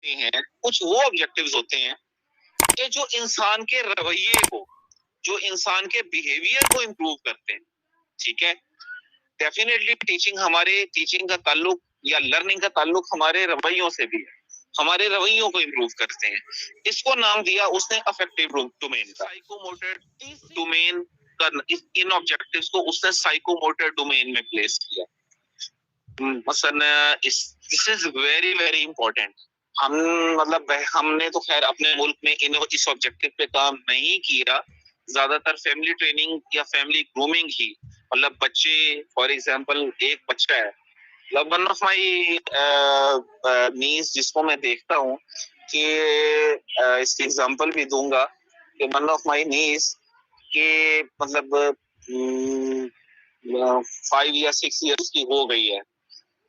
हैं, कुछ वो ऑब्जेक्टिव्स होते हैं कि जो इंसान के रवैये को, जो इंसान के बिहेवियर को इम्प्रूव करते हैं। ठीक है, डेफिनेटली टीचिंग का ताल्लुक या लर्निंग का ताल्लुक हमारे रवैयों से भी है, हमारे रवैयों को इम्प्रूव करते हैं। इसको नाम दिया उसने अफेक्टिव डोमेन का। साइकोमोटर डोमेन का, इन ऑब्जेक्टिव्स को उसने साइकोमोटर डोमेन में प्लेस किया। मसलन this is very very important. हम मतलब हमने तो खैर अपने मुल्क में इस ऑब्जेक्टिव पे काम नहीं किया, ज्यादातर फैमिली ट्रेनिंग या फैमिली ग्रूमिंग ही, मतलब बच्चे, फॉर एग्जांपल एक बच्चा है, मतलब वन ऑफ माई नीस जिसको मैं देखता हूँ कि इसकी एग्जांपल भी दूंगा कि वन ऑफ माई नीस के मतलब 5 या 6 इयर्स की हो गई है,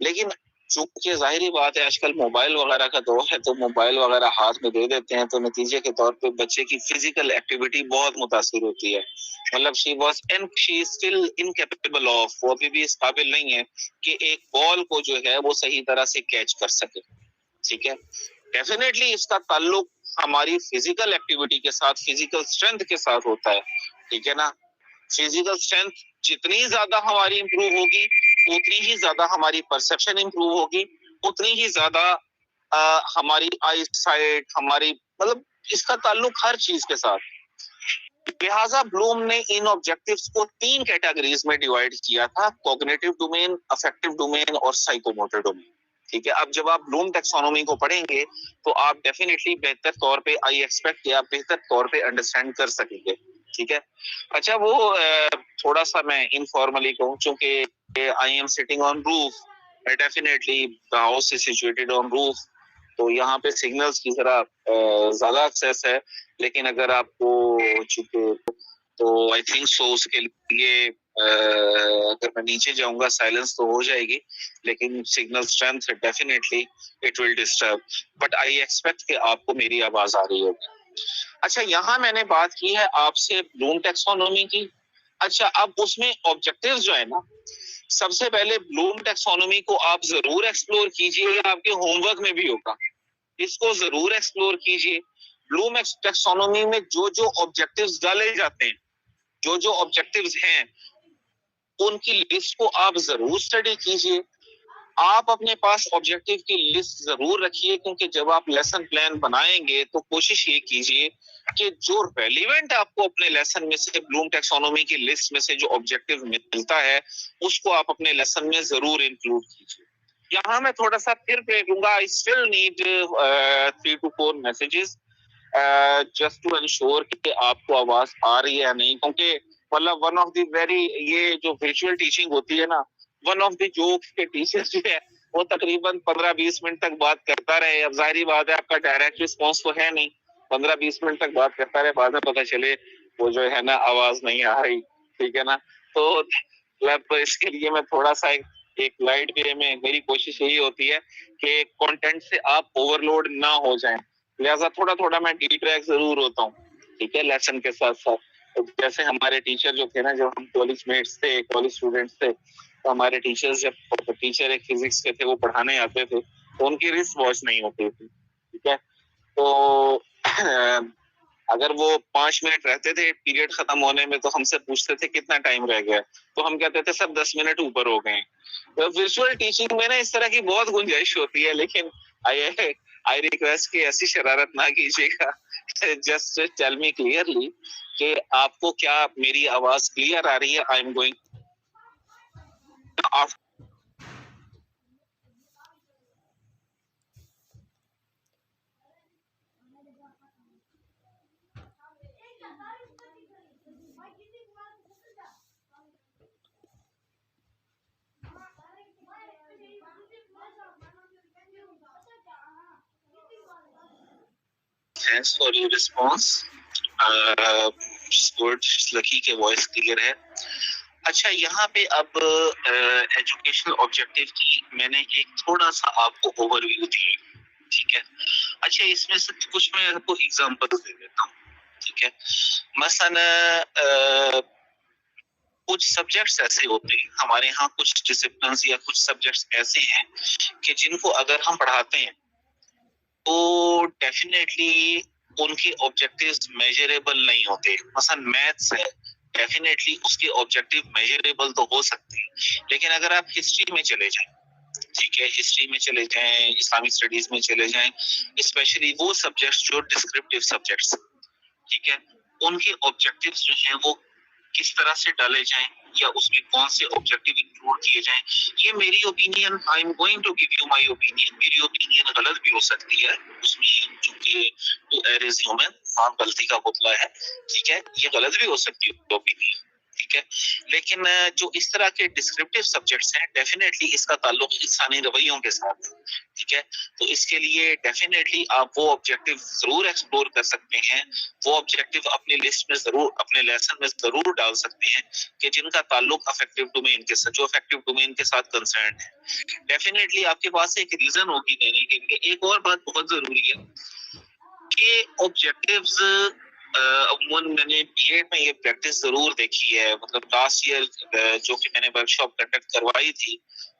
लेकिन चूंकि जाहिर बात है आजकल मोबाइल वगैरह का दौर है, तो मोबाइल वगैरह हाथ में दे देते हैं, तो नतीजे के तौर पे बच्चे की फिजिकल एक्टिविटी बहुत मुतासिर होती है। मतलब she is still incapable of, वो अभी भी इस काबिल नहीं है कि एक बॉल को जो है वो सही तरह से कैच कर सके। ठीक है, डेफिनेटली इसका ताल्लुक हमारी फिजिकल एक्टिविटी के साथ, फिजिकल स्ट्रेंथ के साथ होता है। ठीक है ना, फिजिकल स्ट्रेंथ जितनी ज्यादा हमारी इंप्रूव होगी, उतनी ही ज्यादा हमारी परसेप्शन इंप्रूव होगी, उतनी ही ज्यादा हमारी आई साइट, हमारी मतलब इसका ताल्लुक हर चीज के साथ। लिहाजा ब्लूम ने इन ऑब्जेक्टिव्स को 3 कैटेगरीज में डिवाइड किया था, कॉग्निटिव डोमेन, अफेक्टिव डोमेन और साइकोमोटर डोमेन। ठीक है, अब जब आप ब्लूम टेक्सोनोमी को पढ़ेंगे तो आप डेफिनेटली बेहतर तौर पे, आई एक्सपेक्ट कि आप बेहतर तौर पे अंडरस्टैंड कर सकेंगे। ठीक है, अच्छा वो थोड़ा सा मैं इनफॉर्मली कहूँ, चूंकि I am sitting on roof, definitely the house is situated on roof, तो यहाँ पे सिग्नल्स की जरा ज्यादा एक्सेस है, लेकिन अगर आपको चूंकि, तो आई थिंक सो उसके लिए अगर मैं नीचे जाऊंगा साइलेंस तो हो जाएगी, लेकिन signal strength definitely it will disturb, but I expect कि आपको मेरी आवाज आ रही होगी। अच्छा, यहाँ मैंने बात की है आपसे ब्लूम टेक्सोनोमी की। अच्छा, अब उसमें ऑब्जेक्टिव जो है ना, सबसे पहले ब्लूम टेक्सोनोमी को आप जरूर एक्सप्लोर कीजिए, आपके होमवर्क में भी होगा, इसको जरूर एक्सप्लोर कीजिए। ब्लूम टेक्सोनोमी में जो जो ऑब्जेक्टिव्स डाले जाते हैं, जो जो ऑब्जेक्टिव्स हैं, उनकी लिस्ट को आप जरूर स्टडी कीजिए। आप अपने पास ऑब्जेक्टिव की लिस्ट जरूर रखिए, क्योंकि जब आप लेसन प्लान बनाएंगे तो कोशिश ये कीजिए कि जो रेलिवेंट आपको अपने लेसन में से, ब्लूम टेक्सोनोमी की लिस्ट में से जो ऑब्जेक्टिव मिलता है, उसको आप अपने लेसन में जरूर इंक्लूड कीजिए। यहाँ मैं थोड़ा सा फिर भेजूंगा, I still need 3 to 4 messages just to ensure कि आपको आवाज आ रही है या नहीं, क्योंकि मतलब वन ऑफ द वेरी, ये जो वर्चुअल टीचिंग होती है ना, वन ऑफ द जोक्स के टीचर्स जो है वो तकरीबन 15-20 मिनट तक बात करता रहे। अब जाहिर बात है आपका डायरेक्ट रिस्पॉन्स तो है नहीं, 15-20 मिनट तक बात करता रहे, बाद में पता चले वो जो है ना आवाज नहीं आ रही। ठीक है ना, तो मतलब इसके लिए मैं थोड़ा सा एक लाइट वे में, मेरी कोशिश यही होती है कि कंटेंट से आप ओवरलोड ना हो जाएं, लिहाजा थोड़ा थोड़ा मैं डिट्रैक्ट जरूर होता हूँ। ठीक है, लेसन के साथ साथ। तो जैसे हमारे टीचर जो थे ना, जो हम कॉलेज मेट्स थे, कॉलेज स्टूडेंट्स थे, तो हमारे टीचर्स, जब टीचर एक फिजिक्स के थे वो पढ़ाने आते थे, तो उनकी रिस्ट वॉच नहीं होती थी। ठीक है, तो अगर वो 5 मिनट रहते थे पीरियड खत्म होने में, तो हमसे पूछते थे कितना टाइम रह गया, तो हम कहते थे सब 10 मिनट ऊपर हो गए। तो वर्चुअल टीचिंग में ना इस तरह की बहुत गुंजाइश होती है, लेकिन आई आई रिक्वेस्ट कि ऐसी शरारत ना कीजिएगा। जस्ट टेल मी क्लियरली कि आपको क्या मेरी आवाज क्लियर आ रही है। आई am going thanks for your response, good, lucky के वॉइस क्लियर है। अच्छा, यहाँ पे अब एजुकेशनल ऑब्जेक्टिव की मैंने एक थोड़ा सा आपको ओवरव्यू दी है। ठीक है, अच्छा इसमें से कुछ मैं आपको एग्जांपल दे देता हूँ। ठीक है, मसलन कुछ सब्जेक्ट्स ऐसे होते हैं हमारे यहाँ, कुछ डिसिप्लिन या कुछ सब्जेक्ट्स ऐसे हैं कि जिनको अगर हम पढ़ाते हैं तो डेफिनेटली उनके ऑब्जेक्टिव्स मेजरेबल नहीं होते। मसलन मैथ्स है, डेफिनेटली उसके ऑब्जेक्टिव मेजरेबल तो हो सकते हैं, लेकिन अगर आप हिस्ट्री में चले जाएं, ठीक है, हिस्ट्री में चले जाएं, इस्लामिक स्टडीज में चले जाएं, स्पेशली वो सब्जेक्ट्स जो डिस्क्रिप्टिव सब्जेक्ट्स, ठीक है, उनके ऑब्जेक्टिव्स जो हैं वो किस तरह से डाले जाएं या उसमें कौन से ऑब्जेक्टिव इंक्लूड किए जाएं, ये मेरी opinion, I am going to give you my opinion, मेरी ओपिनियन गलत भी हो सकती है उसमें, क्योंकि टू एयर इज ह्यूमन, हाँ गलती का पुतला है, ठीक है, ये गलत भी हो सकती है ओपिनियन, ठीक है, लेकिन जो इस तरह के डिस्क्रिप्टिव सब्जेक्ट्स हैं, डेफिनेटली इसका ताल्लुक इंसानी रवैयों के साथ है, ठीक है, तो इसके लिए डेफिनेटली आप वो ऑब्जेक्टिव जरूर एक्सप्लोर कर सकते हैं, वो ऑब्जेक्टिव अपनी लिस्ट में जरूर, अपने लेसन में जरूर डाल सकते हैं कि जिनका ताल्लुक अफेक्टिव डोमेन के साथ, जो अफेक्टिव डोमेन के साथ कंसर्न है। डेफिनेटली आपके पास एक रीजन होगी देने के लिए। एक और बात बहुत जरूरी है कि ऑब्जेक्टिव्स, अमूमन मैंने बीएड में ये प्रैक्टिस जरूर देखी है, मतलब लास्ट ईयर जो कि मैंने वर्कशॉप कंडक्ट करवाई थी,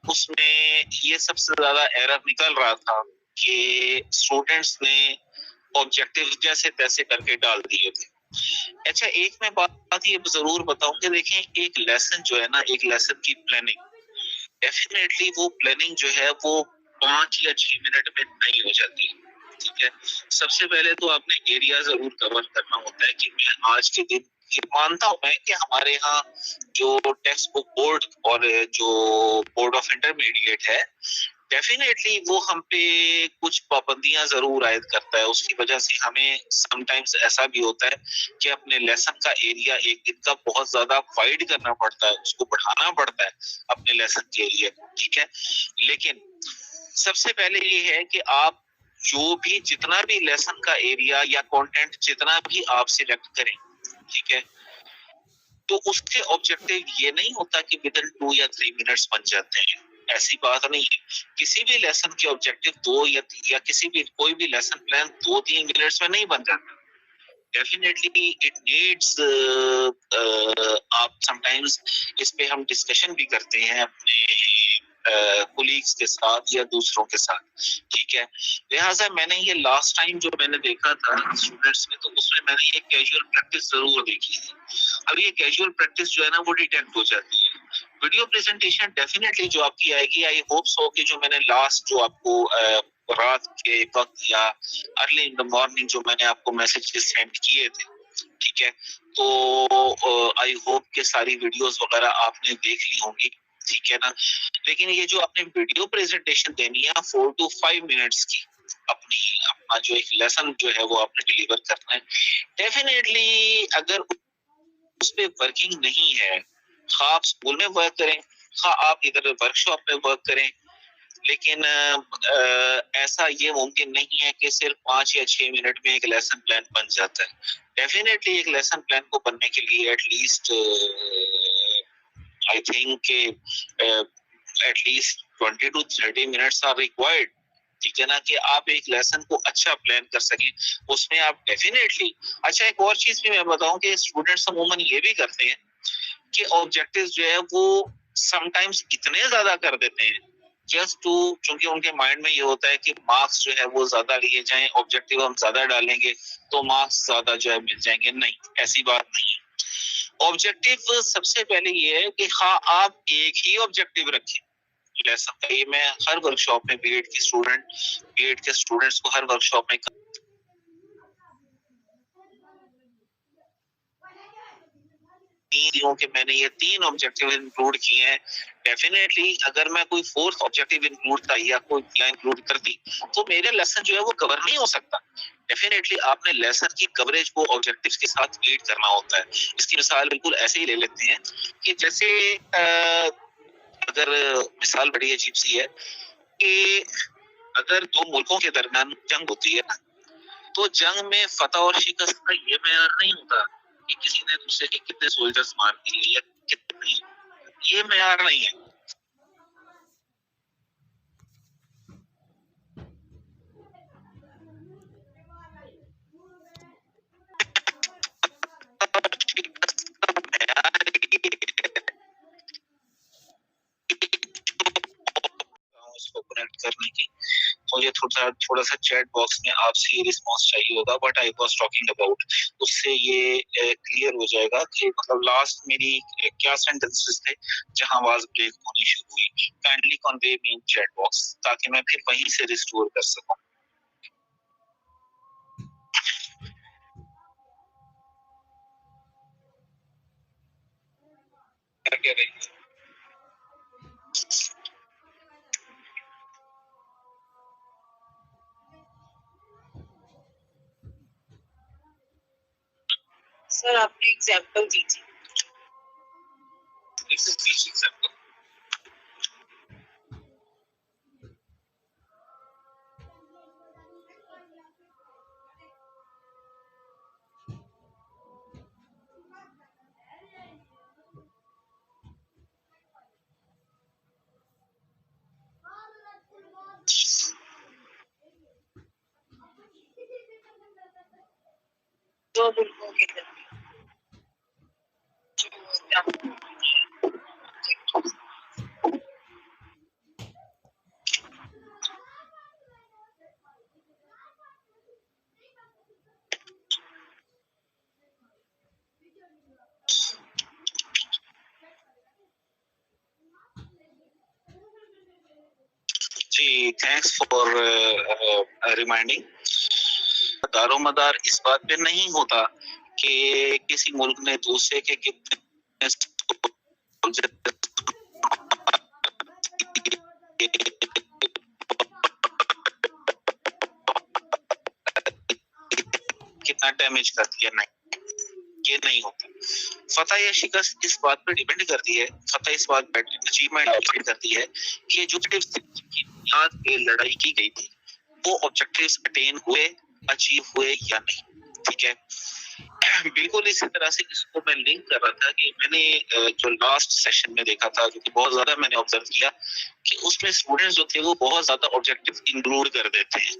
उसमें ये सबसे ज्यादा एरर निकल रहा था कि स्टूडेंट्स ने ऑब्जेक्टिव जैसे तैसे करके डाल दिए थे। अच्छा, एक मैं बात ये जरूर बताऊं कि देखें, एक लेसन जो है ना, एक लेसन की प्लानिंग, डेफिनेटली वो प्लानिंग जो है वो 5 या 6 मिनट में नहीं हो जाती, ठीक है। सबसे पहले तो आपने एरिया जरूर कवर करना होता है कि मैं आज के दिन, ये मानता हूं मैं कि हमारे यहाँ जो टेक्स्ट बुक बोर्ड और जो बोर्ड ऑफ इंटरमीडिएट है, डेफिनेटली वो हम पे कुछ पाबंदियां जरूर आयद करता है, उसकी वजह से हमें समटाइम्स ऐसा भी होता है कि अपने लेसन का एरिया एक दिन का बहुत ज्यादा वाइड करना पड़ता है, उसको बढ़ाना पड़ता है अपने लेसन के लिए, ठीक है। लेकिन सबसे पहले ये है कि आप जो भी, जितना भी लेसन का एरिया या कंटेंट जितना भी आप सिलेक्ट करें, ठीक है, तो उसके ऑब्जेक्टिव ये नहीं होता कि विद इन 2 या 3 मिनट्स बन जाते हैं, ऐसी बात नहीं है। किसी भी लेसन के ऑब्जेक्टिव 2 या किसी भी कोई भी लेसन प्लान 2-3 मिनट्स में नहीं बन जाता। डेफिनेटली इट नीड्स, आप समटाइम्स इस पे हम डिस्कशन भी करते हैं अपने कोलीग्स के साथ या दूसरों के साथ, ठीक है। लिहाजा मैंने ये लास्ट टाइम जो मैंने देखा था स्टूडेंट्स में, तो उसमें मैंने ये कैजुअल प्रैक्टिस जरूर देखी थी। अब ये कैजुअल प्रैक्टिस जो है ना, वो डिटेक्ट हो जाती है। वीडियो प्रेजेंटेशन डेफिनेटली जो आपकी आएगी, आई होप सो कि जो मैंने लास्ट जो आपको रात के वक्त या अर्ली इन द मॉर्निंग जो मैंने आपको मैसेजेस सेंड किए थे, ठीक है, तो आई होप के सारी वीडियोस वगैरह आपने देख ली होंगी, ठीक है ना। लेकिन ये जो आपने वीडियो प्रेजेंटेशन देनी है 4 to 5 मिनट्स की, अपना जो एक लेसन जो है वो आपने डिलीवर करना है, डेफिनेटली अगर उस पे वर्किंग नहीं है, खा आप स्कूल में वर्क करें, खा आप इधर वर्कशॉप में वर्क करें, लेकिन ऐसा ये मुमकिन नहीं है कि सिर्फ 5 या 6 मिनट में एक लेसन प्लान बन जाता है। डेफिनेटली एक लेसन प्लान को बनने के लिए at least I think at least 20 to 30 minutes are required, ठीक है ना, कि आप एक लेसन को अच्छा प्लान कर सकें। उसमें आप डेफिनेटली, अच्छा एक और चीज भी मैं बताऊं कि स्टूडेंट्स अमूमन ये भी करते हैं कि ऑब्जेक्टिव्स जो है वो समटाइम्स इतने ज्यादा कर देते हैं जस्ट टू, क्योंकि उनके माइंड में ये होता है कि मार्क्स जो है वो ज्यादा लिए जाएं, ऑब्जेक्टिव हम ज्यादा डालेंगे तो मार्क्स ज्यादा जो है मिल जाएंगे। नहीं, ऐसी बात नहीं है। ऑब्जेक्टिव सबसे पहले ये है कि हाँ आप एक ही ऑब्जेक्टिव रखें लेसन का। ये मैं हर वर्कशॉप में बीएड के स्टूडेंट्स को हर वर्कशॉप में के मैंने ये 3 ऑब्जेक्टिव इंक्लूड किए हैं। डेफिनेटली अगर मैं कोई 4th ऑब्जेक्टिव इंक्लूड था या कोई प्लान इंक्लूड करती तो मेरे लेसन जो है वो कवर नहीं हो सकता। डेफिनेटली आपने लेसन की कवरेज को ऑब्जेक्टिव्स के साथ लीड करना होता है। इसकी मिसाल बिल्कुल ऐसे ही ले लेते हैं कि जैसे अगर मिसाल बड़ी अजीब सी है कि अगर 2 मुल्कों के दरमियान जंग होती है ना, तो जंग में फतह और शिकस्त का ये मेयार नहीं होता कि किसी ने दूसरे के कितने सोल्जर्स मार दिए या कितने, ये मेयार नहीं है। उसको कनेक्ट करने की, तो मुझे थोड़ा सा चैट बॉक्स में आपसे ये रिस्पॉन्स चाहिए होगा what I was talking about, उससे ये क्लियर हो जाएगा कि मतलब लास्ट मेरी क्या सेंटेंसेस थे जहां आवाज ब्रेक होनी शुरू हुई। काइंडली कन्वे मी इन चैट बॉक्स ताकि मैं फिर वहीं से रिस्टोर कर सकूं। क्या कह रही है? सर आपने एग्जाम्पल दीजिए। एग्जाम्पल दो मुल्कों के दरमियान जी, थैंक्स फॉर रिमाइंडिंग। दारोमदार इस बात पे नहीं होता कि किसी मुल्क ने दूसरे के कितने कितना डैमेज कर दिया, नहीं, ये नहीं होता। फतह या शिकस्त इस बात पर डिपेंड करती है, फतह इस बात पर अचीवमेंट डिपेंड करती है कि जो की बुनियाद पे लड़ाई की गई थी वो ऑब्जेक्टिव्स अटेन हुए, अचीव हुए या नहीं। ठीक है, बिल्कुल इसी तरह से इसको मैं लिंक कर रहा था कि मैंने जो लास्ट सेशन में देखा था, जो कि बहुत ज्यादा मैंने ऑब्जर्व किया कि उसमें स्टूडेंट्स जो थे वो बहुत ज्यादा ऑब्जेक्टिव इंक्लूड कर देते हैं।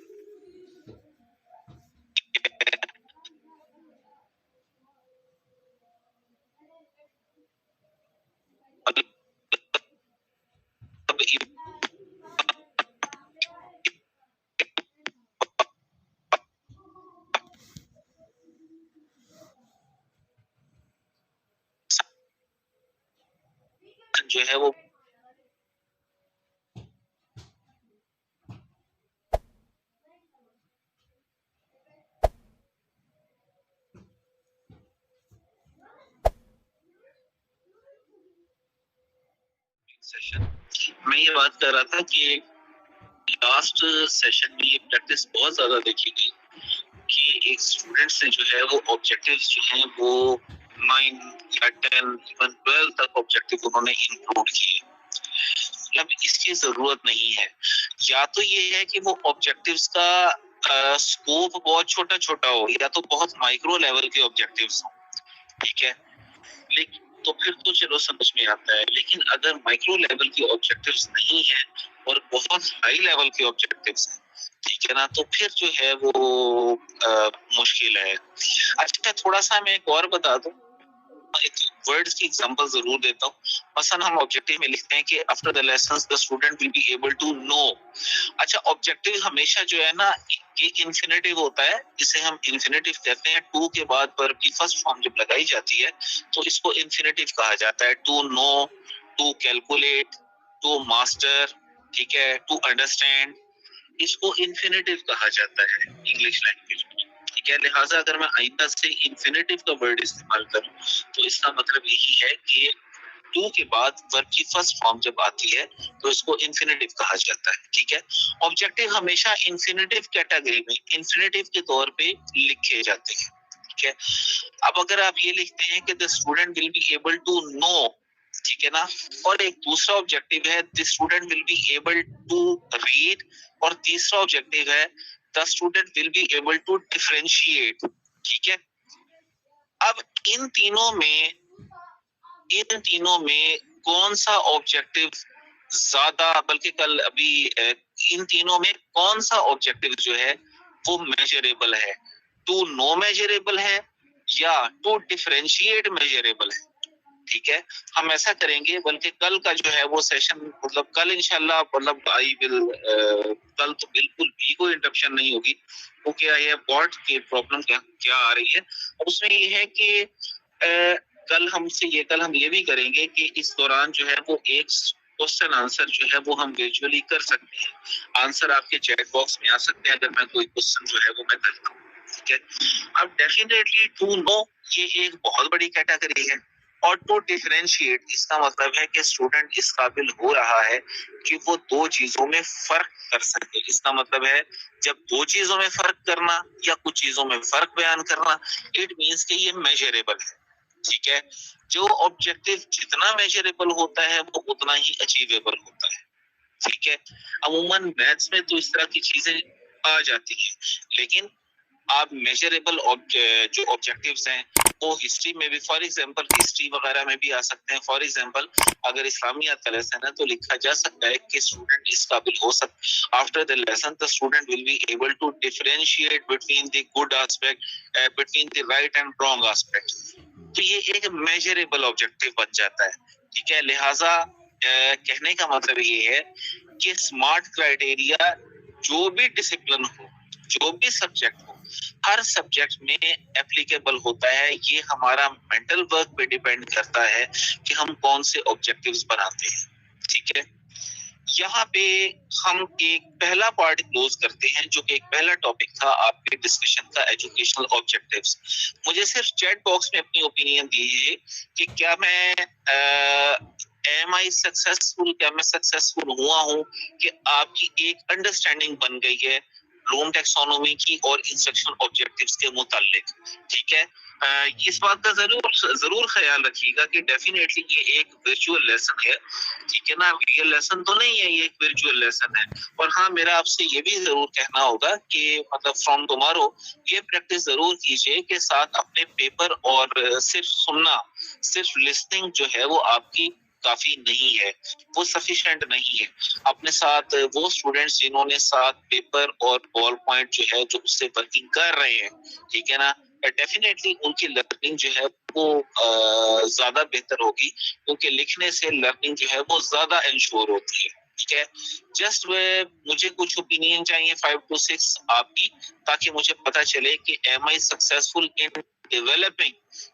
जो है वो सेशन मैं ये बात कर रहा था कि लास्ट सेशन में ये प्रैक्टिस बहुत ज्यादा देखी गई कि एक स्टूडेंट्स ने जो है वो ऑब्जेक्टिव्स जो हैं वो 9 या 10 इवन 12 तक ऑब्जेक्टिव उन्होंने इंक्लूड किए। मतलब इसकी जरूरत नहीं है। या तो ये है कि वो ऑब्जेक्टिव्स का स्कोप बहुत छोटा छोटा हो या तो बहुत माइक्रो लेवल के ऑब्जेक्टिव्स हो। ठीक है, लेकिन तो फिर तो चलो समझ में आता है, लेकिन अगर माइक्रो लेवल के ऑब्जेक्टिव्स नहीं है और बहुत हाई लेवल के ऑब्जेक्टिव्स हैं, ठीक है ना, तो फिर जो है वो मुश्किल है। अच्छा, थोड़ा सा मैं एक और बता दूं, एक वर्ड्स की एग्जांपल जरूर देता हूँ। मसलन हम ऑब्जेक्टिव में लिखते हैं कि after the lessons the student will be able to know. अच्छा, ऑब्जेक्टिव हमेशा जो है ना ये इन्फिनेटिव होता है, इसे हम इन्फिनेटिव कहते हैं। टू के बाद वर्ब की फर्स्ट फॉर्म जब लगाई जाती है तो इसको इन्फिनेटिव कहा जाता है। To know, to calculate, to master, ठीक है, टू अंडरस्टैंड, इसको इन्फिनेटिव कहा जाता है इंग्लिश लैंग्वेज में। ठीक है, लिहाजा अगर मैं आइंदा से इन्फिनेटिव का वर्ड इस्तेमाल करूं तो इसका मतलब यही है कि टू के बाद वर्ब की फर्स्ट फॉर्म जब आती है तो इसको इन्फिनेटिव कहा जाता है। ठीक है, ऑब्जेक्टिव हमेशा इन्फिनेटिव कैटेगरी में इन्फिनेटिव के तौर पे लिखे जाते हैं। ठीक है, अब अगर आप ये लिखते हैं कि the student will be able to know, ठीक है ना, और एक दूसरा ऑब्जेक्टिव है the student will be able to read, और तीसरा ऑब्जेक्टिव है the student will be able to differentiate. ठीक है, अब इन तीनों में कौन सा ऑब्जेक्टिव ज्यादा, बल्कि कल अभी इन तीनों में कौन सा ऑब्जेक्टिव जो है वो मेजरेबल है? टू नो मेजरेबल है या टू डिफरेंशिएट मेजरेबल है? ठीक है, हम ऐसा करेंगे, बल्कि कल का जो है वो सेशन, मतलब कल इंशाल्लाह, मतलब आई विल, कल तो बिल्कुल भी कोई इंटरप्शन नहीं होगी, क्योंकि ये बॉट की प्रॉब्लम क्या क्या आ रही है। और उसमें ये है कि कल हम ये भी करेंगे कि इस दौरान जो है वो एक क्वेश्चन आंसर जो है वो हम वर्चुअली कर सकते हैं। आंसर आपके चैट बॉक्स में आ सकते हैं, अगर मैं कोई क्वेश्चन जो है वो मैं करता हूँ। ठीक है, अब डेफिनेटली टू नो, ये एक बहुत बड़ी कैटेगरी है। और टू डिफरेंशिएट, इसका मतलब है कि स्टूडेंट इस काबिल हो रहा है कि वो दो चीजों में फर्क कर सके। इसका मतलब है, जब दो चीजों में फर्क करना या कुछ चीजों में फर्क बयान करना, इट मींस कि ये मेजरेबल है। ठीक है, जो ऑब्जेक्टिव जितना मेजरेबल होता है वो उतना ही अचीवेबल होता है। ठीक है, अमूमन मैथ्स में तो इस तरह की चीजें आ जाती है, लेकिन आप मेजरेबल जो ऑब्जेक्टिव्स हैं वो हिस्ट्री में भी, फॉर एग्जांपल हिस्ट्री वगैरह में भी आ सकते हैं। फॉर एग्जांपल अगर इस्लामियात का लेसन है तो लिखा जा सकता है कि स्टूडेंट इस काबिल हो सकता, after the lesson the student will be able to differentiate between the good aspect, between the right and wrong aspect. तो ये एक मेजरेबल ऑब्जेक्टिव बन जाता है। ठीक है, लिहाजा कहने का मतलब ये है कि स्मार्ट क्राइटेरिया जो भी डिसिप्लिन हो, जो भी सब्जेक्ट हो, हर सब्जेक्ट में एप्लीकेबल होता है। ये हमारा मेंटल वर्क पे डिपेंड करता है कि हम कौन से ऑब्जेक्टिव्स बनाते हैं। ठीक है, यहाँ पे हम एक पहला पार्ट क्लोज करते हैं, जो कि एक पहला टॉपिक था आपके डिस्कशन का, एजुकेशनल ऑब्जेक्टिव्स। मुझे सिर्फ चैट बॉक्स में अपनी ओपिनियन दीजिए कि क्या मैं एम आई सक्सेसफुल, क्या मैं सक्सेसफुल हुआ हूँ, कि आपकी एक अंडरस्टैंडिंग बन गई है ब्लूम टैक्सोनॉमी की और इंस्ट्रक्शन ऑब्जेक्टिव्स के मुतालिक। ठीक है, इस बात का जरूर जरूर ख्याल रखिएगा कि डेफिनेटली ये एक वर्चुअल लेसन है। ठीक है ना, रियल लेसन तो नहीं है, ये एक वर्चुअल लेसन है। और हाँ, मेरा आपसे ये भी जरूर कहना होगा कि मतलब फ्रॉम टुमारो ये प्रैक्टिस जरूर कीजिए कि साथ अपने पेपर और सिर्फ सुनना, सिर्फ लिसनिंग जो है वो आपकी काफी नहीं है, वो सफिशिएंट नहीं है। अपने साथ वो स्टूडेंट्स जिन्होंने साथ पेपर और बॉल पॉइंट जो है जो उससे वर्किंग कर रहे हैं, ठीक है ना, डेफिनेटली उनकी लर्निंग जो है वो ज्यादा बेहतर होगी, क्योंकि लिखने से लर्निंग जो है वो ज्यादा इंश्योर होती है। ठीक है, जस्ट मुझे कुछ ओपिनियन चाहिए 5 to 6 आपकी, ताकि मुझे पता चले कि am I successful in developing.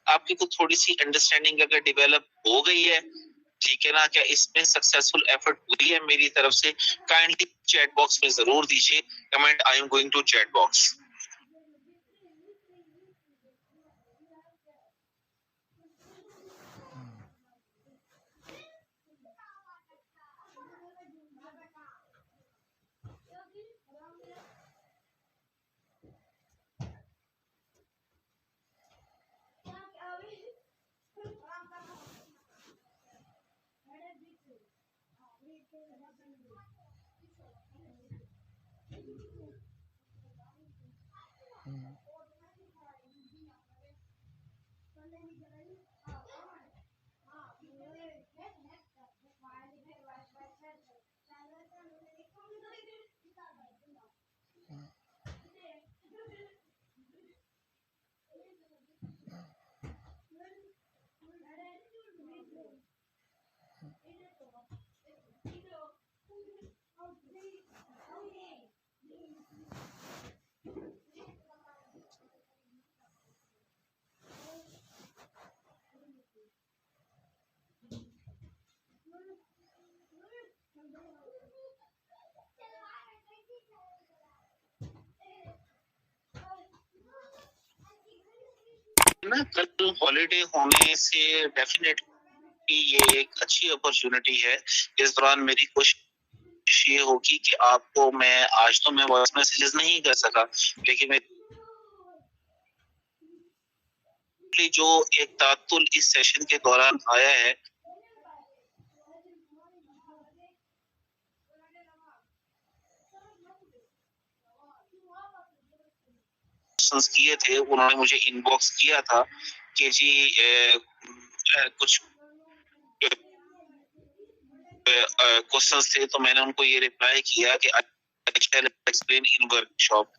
आपकी को थोड़ी सी अंडरस्टैंडिंग अगर डेवलप हो गई है, ठीक है ना, क्या इसमें सक्सेसफुल एफर्ट हुई है मेरी तरफ से, काइंडली चैट बॉक्स में जरूर दीजिए comment. I am going to chat box. ना, कल हॉलीडे होने से डेफिनेटली ये एक अच्छी अपॉर्चुनिटी है। इस दौरान मेरी कोशिश ये होगी कि आपको मैं आज तो मैं वॉइस मैसेजेस नहीं कर सका, लेकिन मैं जो एक तातुल इस सेशन के दौरान आया है, किए थे, उन्होंने मुझे इनबॉक्स किया था कि जी कुछ क्वेश्चंस थे, तो मैंने उनको ये रिप्लाई किया कि I shall explain in workshop.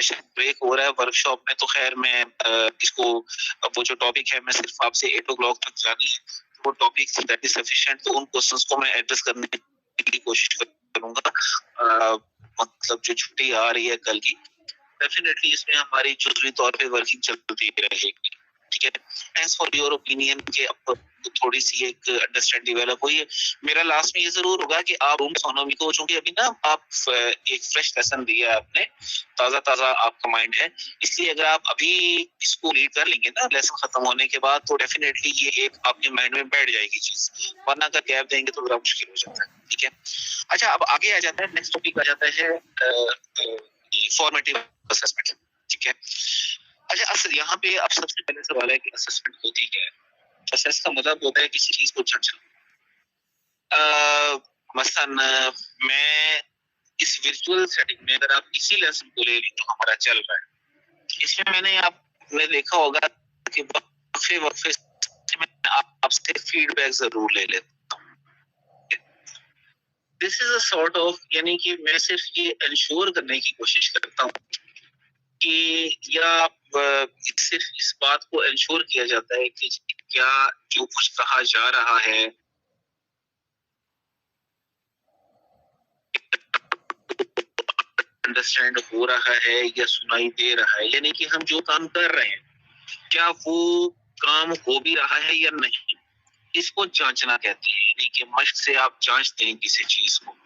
Session break हो रहा है वर्कशॉप में, तो खैर मैं इसको वो जो टॉपिक है मैं सिर्फ आपसे 8 o'clock तक जानी है, वो टॉपिक दैट इज सफिशिएंट, तो उन क्वेश्चंस को मैं एड्रेस करने की कोशिश करूंगा। मतलब जो छुट्टी आ रही है कल की, डेफिनेटली इसमें हमारी जुजवी तौर पे वर्किंग चलती रहेगी, ठीक है। थैंक्स फॉर योर ओपिनियन के अब थोड़ी सी एक अंडरस्टैंडिंग डेवलप हुई है। मेरा लास्ट में ये जरूर होगा कि आप सोनोमी को, चूंकि अभी ना आप एक फ्रेश लेसन दिया है आपने, ताजा ताजा आपका माइंड है, इसलिए अगर आप अभी इसको रीड कर लेंगे ना लेसन खत्म होने के बाद, तो डेफिनेटली ये एक आपके माइंड में बैठ जाएगी चीज, वरना अगर गैप देंगे तो बड़ा मुश्किल हो जाता है, ठीक है। अच्छा, अब आगे आ जाता है, नेक्स्ट टॉपिक आ जाता है फॉर्मेटिव असेसमेंट, ठीक है। अच्छा, असल यहाँ पे अब सबसे पहले सवाल है कि असेसमेंट होती क्या है। असेस का मतलब होता है किसी चीज को जांचना। मसलन मैं इस वर्चुअल सेटिंग में, अगर आप इसी लेसन को ले लें तो हमारा चल रहा है, इसमें मैंने आपने देखा होगा कि वक्फे वक्फे से मैं आपसे फीडबैक जरूर ले लेता हूँ। This is a sort of, यानी कि मैं सिर्फ ये इंश्योर करने की कोशिश करता हूँ कि, या सिर्फ इस बात को इंश्योर किया जाता है कि क्या जो कुछ कहा जा रहा है अंडरस्टैंड हो रहा है या सुनाई दे रहा है, यानी कि हम जो काम कर रहे हैं क्या वो काम हो भी रहा है या नहीं, इसको जांचना कहते हैं। यानी कि मश्क से आप जांचते हैं किसी चीज को।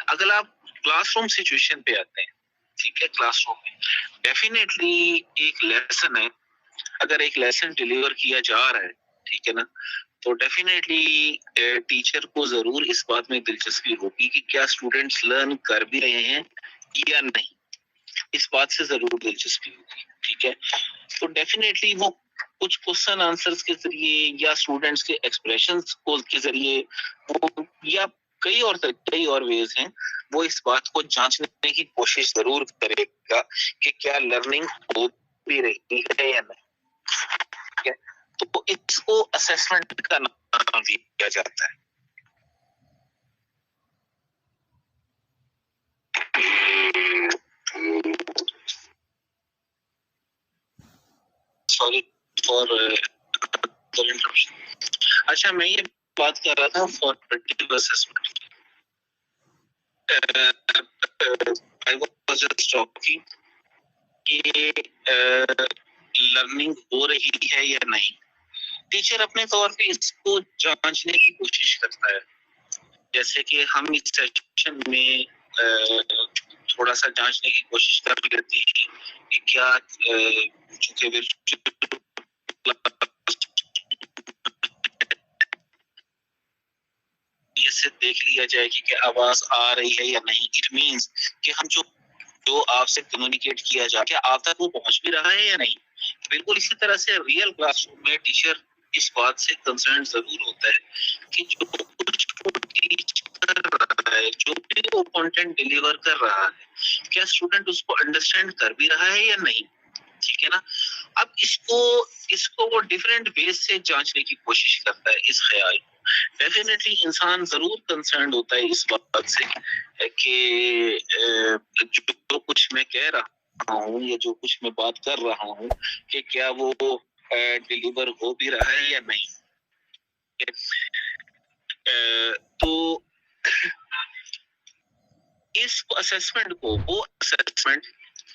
अगर आप क्लासरूम सिचुएशन पे आते हैं, ठीक है, क्लासरूम में डेफिनेटली एक लेसन है, अगर एक लेसन डिलीवर किया जा रहा है, ठीक है ना, तो डेफिनेटली टीचर को जरूर इस बात में दिलचस्पी होगी कि क्या स्टूडेंट्स लर्न कर भी रहे हैं या नहीं, इस बात से जरूर दिलचस्पी होगी, ठीक है। तो डेफिनेटली वो कुछ क्वेश्चन आंसर्स के जरिए या स्टूडेंट्स के एक्सप्रेशंस को के जरिए वो, या कई और वेज हैं, वो इस बात को जांचने की कोशिश जरूर करेगा कि क्या लर्निंग हो भी रही है या नहीं, ठीक है। तो इसको असेसमेंट का नाम दिया जाता है। Sorry for interruption. अच्छा, मैं ये बात कर रहा था फॉर्मेटिव असेसमेंट की। आई वाज जस्ट टॉकिंग कि लर्निंग हो रही है या नहीं। टीचर अपने तौर पे इसको जांचने की कोशिश करता है, जैसे कि हम इस सेशन में थोड़ा सा जांचने की कोशिश कर लेते हैं कि क्या चूंकि से देख लिया जाए कि क्या आवाज आ रही है या नहीं। इट मींस कि हम जो आपसे कम्युनिकेट किया जा, क्या आप तक वो पहुंच भी रहा है या नहीं। बिल्कुल इसी तरह से रियल क्लासरूम में टीचर इस बात से कंसर्न जरूर होता है कि जो कुछ टीच कर रहा है, जो भी वो कंटेंट डिलीवर कर रहा है, क्या स्टूडेंट उसको अंडरस्टैंड कर भी रहा है या नहीं, ठीक है ना। अब इसको वो डिफरेंट वेज से जांचने की कोशिश करता है इस ख्याल को। डेफिनेटली इंसान जरूर कंसर्न होता है इस बात से कि जो कुछ मैं कह रहा हूँ या जो कुछ मैं बात कर रहा हूँ कि क्या वो डिलीवर हो भी रहा है या नहीं। तो इस असेसमेंट को, वो असेसमेंट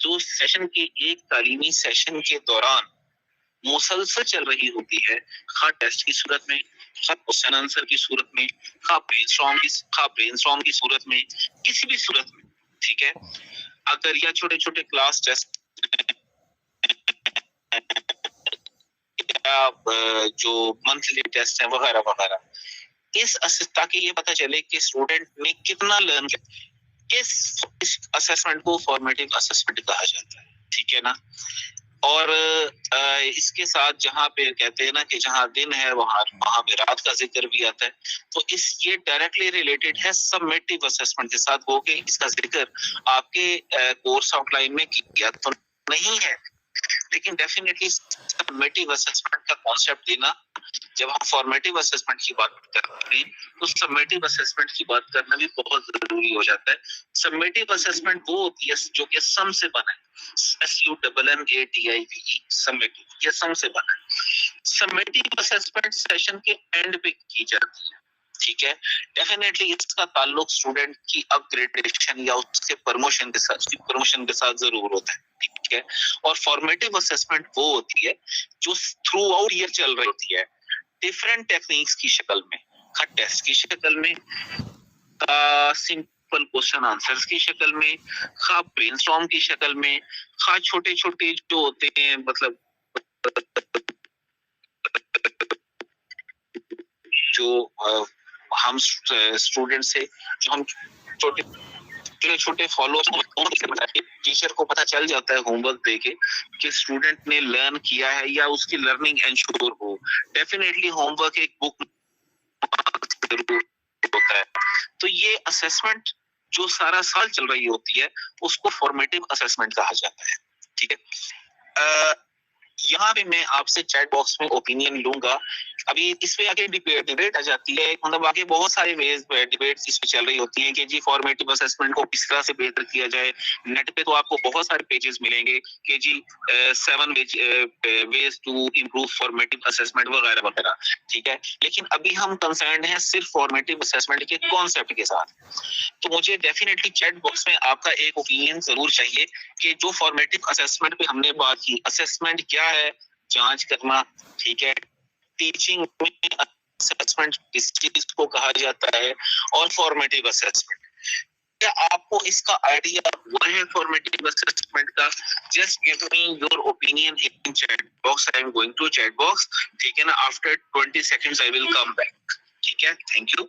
जो सेशन के एक तालीमी सेशन के दौरान मुसलसल चल रही होती है, खा टेस्ट की सूरत में, खा क्वेश्चन आंसर की सूरत में, खा ब्रेनस्टॉर्म की सूरत में, किसी भी सूरत में, ठीक है। अगर या छोटे छोटे क्लास टेस्ट या जो मंथली टेस्ट है वगैरह वगैरह, ताकि ये पता चले कि स्टूडेंट ने कितना लर्न किया, इस असेसमेंट को फॉर्मेटिव असेसमेंट कहा जाता है, ठीक है ना। और इसके साथ जहाँ पे कहते हैं ना कि जहाँ दिन है वहां पे रात का जिक्र भी आता है, तो ये डायरेक्टली रिलेटेड है सबमिटिव असेसमेंट के साथ। हो के इसका जिक्र आपके कोर्स आउटलाइन में किया तो नहीं है, लेकिन डेफिनेटली सबमिटिव असेसमेंट का कॉन्सेप्ट देना, जब हम फॉर्मेटिव असेसमेंट की बात करते हैं तो सबमिटिव असेसमेंट की बात करना भी बहुत जरूरी हो जाता है। सबमिटिव असेसमेंट वो होती है जो कि सम से बना है, SUNNATIVE, समेटिव, ये सम से बना है। समेटिव असेसमेंट सेशन के एंड पे की जाती है, ठीक है। डेफिनेटली इसका ताल्लुक स्टूडेंट की अपग्रेडेशन या उसके प्रमोशन के साथ जरूर होता है, ठीक है। और फॉर्मेटिव असेसमेंट वो होती है जो थ्रू आउट ईयर चल रही होती है, डिफरेंट टेक्निक्स की शक्ल में, खा टेस्ट की शक्ल में, सिंपल क्वेश्चन आंसर्स की शक्ल में, खा ब्रेनस्टॉर्म की शक्ल में, खा छोटे छोटे जो होते हैं मतलब जो हम स्टूडेंट से जो हम छोटे छोटे फॉलो टीचर को पता चल जाता है होमवर्क देके कि स्टूडेंट ने लर्न किया है या उसकी लर्निंग एंश्योर हो। डेफिनेटली होमवर्क एक बुक होता है, तो ये असेसमेंट जो सारा साल चल रही होती है उसको फॉर्मेटिव असेसमेंट कहा जाता है, ठीक है। यहाँ पे मैं आपसे चैट बॉक्स में ओपिनियन लूंगा। अभी इस पे आगे डिबेट आ जाती है, मतलब आगे बहुत सारे डिबेट्स इस पे चल रही होती हैं कि जी फॉर्मेटिव असेसमेंट को किस तरह से बेहतर किया जाए। नेट पे तो आपको बहुत सारे पेजेस मिलेंगे कि जी 7 ways to improve formative assessment वगैरह वगैरह, ठीक है। लेकिन अभी हम कंसर्न हैं सिर्फ फॉर्मेटिव असेसमेंट के कॉन्सेप्ट के साथ। तो मुझे डेफिनेटली चैट बॉक्स में आपका एक ओपिनियन जरूर चाहिए कि जो फॉर्मेटिव असेसमेंट पे हमने बात की, असेसमेंट क्या है, जांच करना, ठीक है। टीचिंग में असेसमेंट किस चीज को कहा जाता है और फॉर्मेटिव असेसमेंट, क्या आपको इसका आइडिया हुआ है फॉर्मेटिव असेसमेंट का? Just give me your opinion in chat box. I am going to chat box, ठीक है ना। After 20 seconds I will come back, ठीक है। Thank you.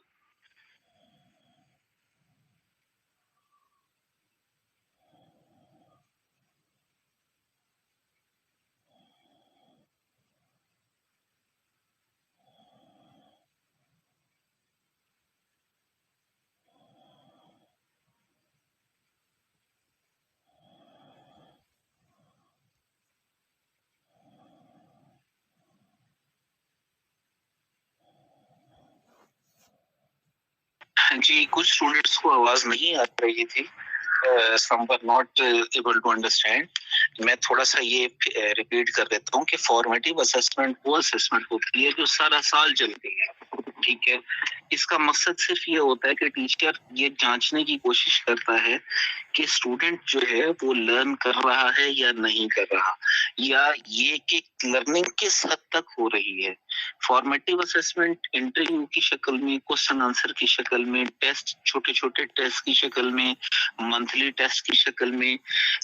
जी कुछ स्टूडेंट्स को आवाज नहीं आ रही थी, some were not able to understand। मैं थोड़ा सा ये रिपीट कर देता हूँ कि फॉर्मेटिव असेसमेंट वो असेसमेंट होती है जो सारा साल चलती है, ठीक है। इसका मकसद सिर्फ ये होता है कि टीचर ये जांचने की कोशिश करता है कि स्टूडेंट जो है वो लर्न कर रहा है या नहीं कर रहा, या ये कि लर्निंग किस हद तक हो रही है। फॉर्मेटिव असेसमेंट इंटरव्यू की शक्ल में, क्वेश्चन आंसर की शक्ल में, टेस्ट छोटे छोटे टेस्ट की शक्ल में, मंथली टेस्ट की शक्ल में,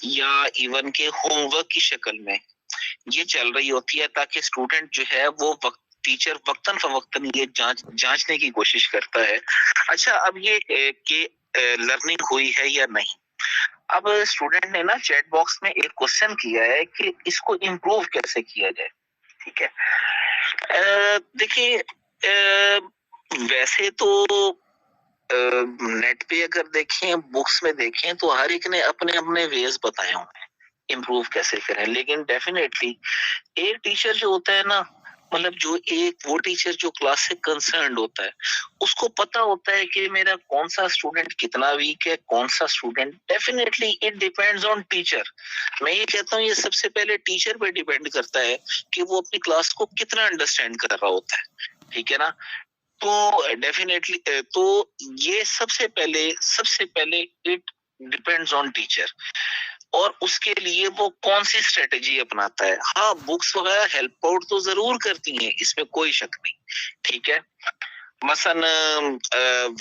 या इवन के होमवर्क की शक्ल में ये चल रही होती है, ताकि स्टूडेंट जो है वो टीचर वक्तन फवक्तन ये जांचने की कोशिश करता है। अच्छा, अब ये कि लर्निंग हुई है या नहीं। अब स्टूडेंट ने ना चैट बॉक्स में एक क्वेश्चन किया है कि इसको इम्प्रूव कैसे किया जाए, ठीक है। देखिए वैसे तो नेट पे अगर देखें, बुक्स में देखें, तो हर एक ने अपने अपने वेज बताए हुए हैं इम्प्रूव कैसे करें। लेकिन डेफिनेटली एक टीचर जो होता है ना, मतलब जो एक वो टीचर जो क्लास से कंसर्न्ड होता है, उसको पता होता है कि मेरा कौन सा स्टूडेंट कितना वीक है, कौन सा student. Definitely it depends on teacher. मैं ये कहता हूँ ये सबसे पहले टीचर पे डिपेंड करता है कि वो अपनी क्लास को कितना अंडरस्टैंड कर रहा होता है, ठीक है ना। तो डेफिनेटली तो ये सबसे पहले इट डिपेंड्स ऑन टीचर, और उसके लिए वो कौन सी स्ट्रेटेजी अपनाता है। हाँ, बुक्स वगैरह हेल्प आउट तो जरूर करती हैं, इसमें कोई शक नहीं, ठीक है। मसलन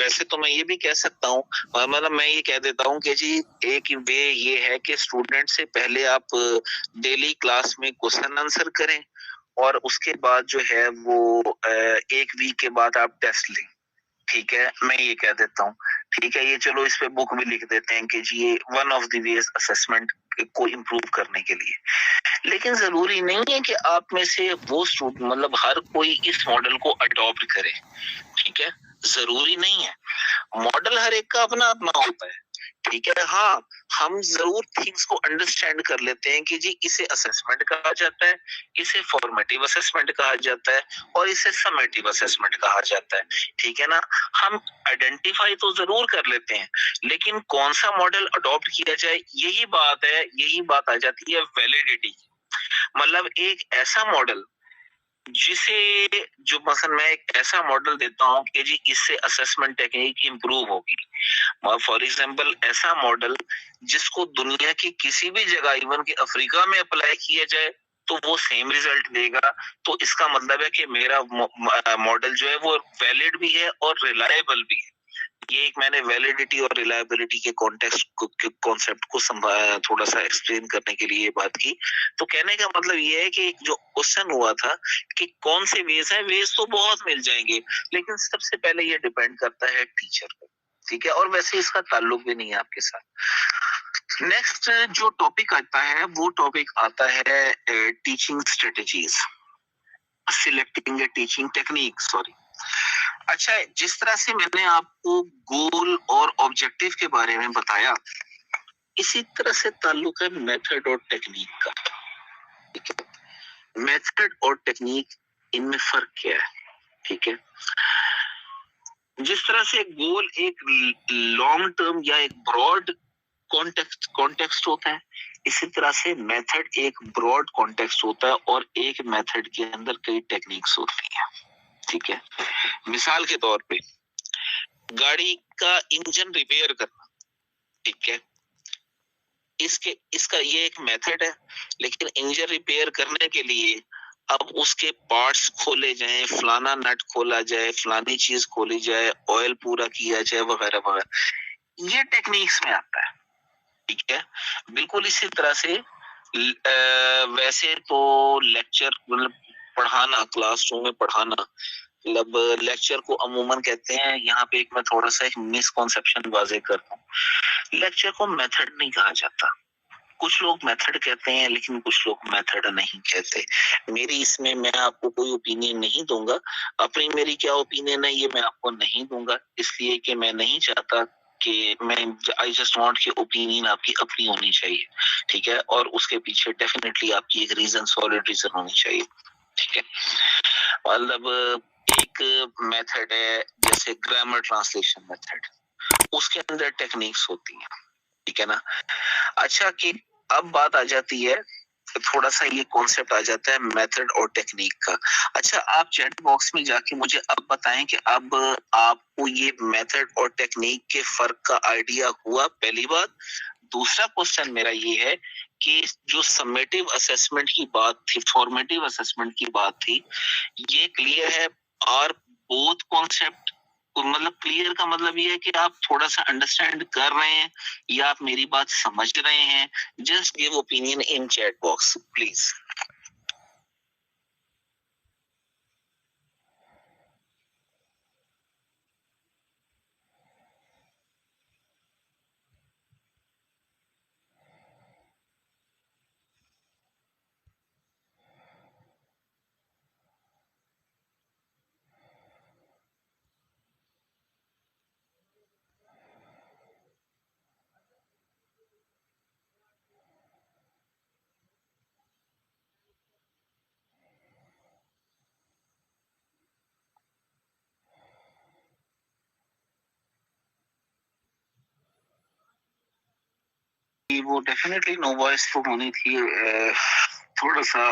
वैसे तो मैं ये भी कह सकता हूँ, मतलब मैं ये कह देता हूँ कि जी एक वे ये है कि स्टूडेंट से पहले आप डेली क्लास में क्वेश्चन आंसर करें, और उसके बाद जो है वो एक वीक के बाद आप टेस्ट लें, ठीक है। मैं ये कह देता हूँ, ठीक है। ये चलो इस पे बुक भी लिख देते हैं कि जी ये one of the ways assessment को इम्प्रूव करने के लिए। लेकिन जरूरी नहीं है कि आप में से वो स्टूडेंट, मतलब हर कोई इस मॉडल को अडॉप्ट करे, ठीक है। जरूरी नहीं है, मॉडल हर एक का अपना अपना होता है, ठीक है। हाँ, हम जरूर थिंग्स को अंडरस्टैंड कर लेते हैं कि जी इसे असेसमेंट कहा जाता है, इसे फॉर्मेटिव असेसमेंट कहा जाता है और इसे समेटिव असेसमेंट कहा जाता है, ठीक है ना। हम आइडेंटिफाई तो जरूर कर लेते हैं, लेकिन कौन सा मॉडल अडॉप्ट किया जाए, यही बात आ जाती है वैलिडिटी। मतलब एक ऐसा मॉडल जिसे जो मसलन मैं एक ऐसा मॉडल देता हूँ कि जी इससे असेसमेंट टेक्निक इंप्रूव होगी, फॉर एग्जांपल ऐसा मॉडल जिसको दुनिया की किसी भी जगह इवन कि अफ्रीका में अप्लाई किया जाए तो वो सेम रिजल्ट देगा, तो इसका मतलब है कि मेरा मॉडल जो है वो वैलिड भी है और रिलायबल भी है। ये एक मैंने वैलिडिटी और रिलायबिलिटी के कॉन्सेप्ट को थोड़ा सा एक्सप्लेन करने के लिए बात की। तो कहने का मतलब ये है कि जो क्वेश्चन हुआ था कि कौन से वेज हैं, वेज तो बहुत मिल जाएंगे, लेकिन सबसे पहले ये डिपेंड करता है टीचर पे, ठीक है, और वैसे इसका ताल्लुक भी नहीं है आपके साथ। नेक्स्ट जो टॉपिक आता है वो टॉपिक आता है टीचिंग स्ट्रेटेजीज, सिलेक्टिंग ए टीचिंग टेक्निक, सॉरी। अच्छा, जिस तरह से मैंने आपको गोल और ऑब्जेक्टिव के बारे में बताया, इसी तरह से ताल्लुक है मेथड और टेक्निक का, ठीक है। मेथड और टेक्निक, इनमें फर्क क्या है, ठीक है। जिस तरह से गोल एक लॉन्ग टर्म या एक ब्रॉड कॉन्टेक्स्ट होता है, इसी तरह से मेथड एक ब्रॉड कॉन्टेक्स्ट होता है और एक मेथड के अंदर कई टेक्निक्स होती है, ठीक है। मिसाल के तौर पे गाड़ी का इंजन रिपेयर करना, ठीक है, इसका ये एक मेथड है, लेकिन इंजन रिपेयर करने के लिए अब उसके पार्ट्स खोले जाएं, फलाना नट खोला जाए, फलानी चीज खोली जाए, ऑयल पूरा किया जाए, वगैरह वगैरह, ये टेक्निक्स में आता है, ठीक है। बिल्कुल इसी तरह से वैसे तो लेक्चर मतलब पढ़ाना, क्लासरूम में पढ़ाना, मतलब लेक्चर को अमूमन कहते हैं, यहाँ पे एक मैं थोड़ा सा एक मिसकॉन्सेप्शन वाजे करता हूँ, लेक्चर को मेथड नहीं कहा जाता। कुछ लोग मेथड कहते हैं लेकिन कुछ लोग मेथड नहीं कहते। मेरी इसमें मैं आपको कोई ओपिनियन नहीं दूंगा, अपनी मेरी क्या ओपिनियन है ये मैं आपको नहीं दूंगा, इसलिए कि मैं नहीं चाहता कि आई जस्ट वांट कि ओपिनियन आपकी अपनी होनी चाहिए, ठीक है, और उसके पीछे डेफिनेटली आपकी एक रीजन, सॉलिड रीजन होनी चाहिए, ठीक है। मतलब एक मेथड है जैसे ग्रामर ट्रांसलेशन मेथड, उसके अंदर टेक्निक्स होती हैं, ठीक है ना। अच्छा, कि अब बात आ जाती है, थोड़ा सा ये कॉन्सेप्ट आ जाता है मेथड और टेक्निक का। अच्छा, आप चैट बॉक्स में जाके मुझे अब बताएं कि अब आपको ये मेथड और टेक्निक के फर्क का आइडिया हुआ, पहली बात। दूसरा क्वेश्चन मेरा ये है कि जो समेटिव असेसमेंट की बात थी, फॉर्मेटिव असेसमेंट की बात थी, ये क्लियर है? और बोथ कॉन्सेप्ट, मतलब क्लियर का मतलब ये है कि आप थोड़ा सा अंडरस्टैंड कर रहे हैं या आप मेरी बात समझ रहे हैं? Just give opinion in chat box please. वो डेफिनेटली नो वॉइस तो होनी थी। थोड़ा सा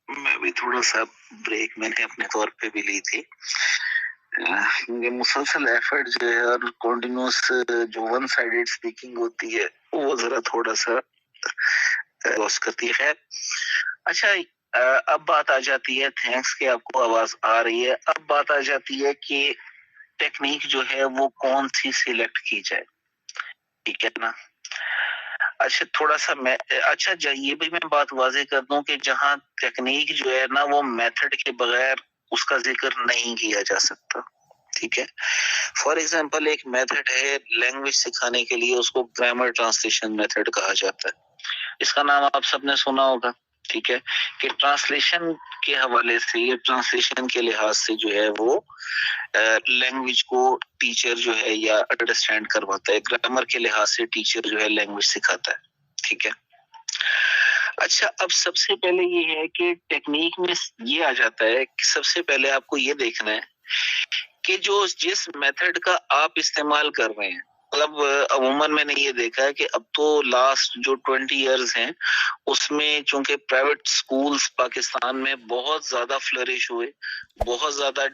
मैं भी थोड़ा सा ब्रेक मैंने अपने तौर पे भी ली थी, क्योंकि मुसलसल एफर्ट जो है और कॉन्टिन्यूस जो वन साइडेड स्पीकिंग होती है वो जरा थोड़ा सा लॉस करती है। अच्छा, अब बात आ जाती है, थैंक्स कि आपको आवाज आ रही है, अब बात आ जाती है कि टेक्निक जो है वो कौन सी सिलेक्ट की जाए, ठीक है ना। अच्छा, थोड़ा सा मैं ये भी मैं बात वाजे कर दूं कि जहां टेक्निक जो है ना वो मेथड के बगैर उसका जिक्र नहीं किया जा सकता, ठीक है। फॉर एग्जांपल एक मेथड है लैंग्वेज सिखाने के लिए, उसको ग्रामर ट्रांसलेशन मेथड कहा जाता है। इसका नाम आप सबने सुना होगा, ठीक है, कि ट्रांसलेशन के हवाले से या ट्रांसलेशन के लिहाज से जो है वो लैंग्वेज को टीचर जो है या अंडरस्टैंड करवाता है, ग्रामर के लिहाज से टीचर जो है लैंग्वेज सिखाता है। ठीक है, अच्छा, अब सबसे पहले ये है कि टेक्निक में ये आ जाता है कि सबसे पहले आपको ये देखना है कि जो जिस मेथड का आप इस्तेमाल कर रहे हैं, मतलब अमूमन मैंने ये देखा है कि अब तो लास्ट जो 20 इयर्स हैं उसमें चूंकि प्राइवेट स्कूल्स पाकिस्तान में बहुत ज्यादा फ्लरिश हुए, बहुत ज्यादा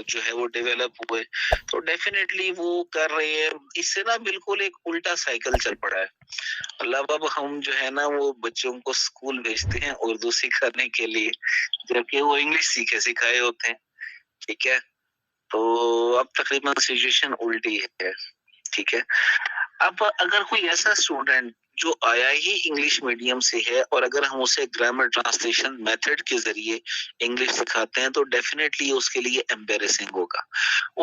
जो है वो डेवलप हुए, तो डेफिनेटली वो कर रहे हैं। इससे ना बिल्कुल एक उल्टा साइकिल चल पड़ा है। मतलब अब हम जो है ना वो बच्चों को स्कूल भेजते हैं उर्दू सिखाने के लिए, जबकि वो इंग्लिश सीखे सिखाए होते हैं। ठीक है, तो अब तकरीबन सिचुएशन उल्टी है। ठीक है, अब अगर कोई ऐसा स्टूडेंट जो आया ही इंग्लिश मीडियम से है और अगर हम उसे ग्रामर ट्रांसलेशन मेथड के जरिए इंग्लिश सिखाते हैं तो डेफिनेटली उसके लिए एम्बेरेसिंग होगा।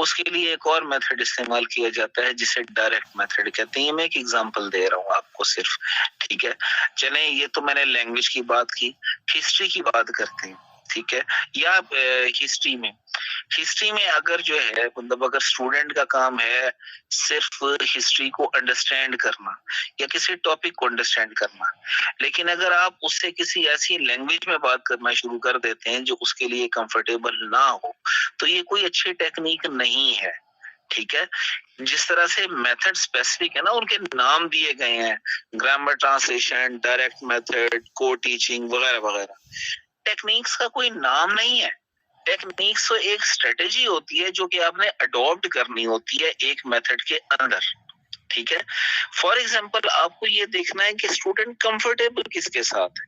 उसके लिए एक और मेथड इस्तेमाल किया जाता है जिसे डायरेक्ट मेथड कहते हैं। मैं एक एग्जांपल दे रहा हूँ आपको सिर्फ। ठीक है, चले ये तो मैंने लैंग्वेज की बात की, हिस्ट्री की बात करते हैं। ठीक है, या हिस्ट्री में अगर जो है मतलब अगर स्टूडेंट का काम है सिर्फ हिस्ट्री को अंडरस्टैंड करना या किसी टॉपिक को अंडरस्टैंड करना, लेकिन अगर आप उससे किसी ऐसी लैंग्वेज में बात करना शुरू कर देते हैं जो उसके लिए कंफर्टेबल ना हो, तो ये कोई अच्छी टेक्निक नहीं है। ठीक है, जिस तरह से मेथड स्पेसिफिक है ना, उनके नाम दिए गए हैं, ग्रामर ट्रांसलेशन, डायरेक्ट मेथड, को टीचिंग वगैरह वगैरह। टेक्निक्स का कोई नाम नहीं है। टेक्निक्स तो एक स्ट्रेटेजी होती है जो कि आपने अडॉप्ट करनी होती है एक मेथड के अंदर। ठीक है, फॉर एग्जाम्पल आपको ये देखना है कि स्टूडेंट कंफर्टेबल किसके साथ है,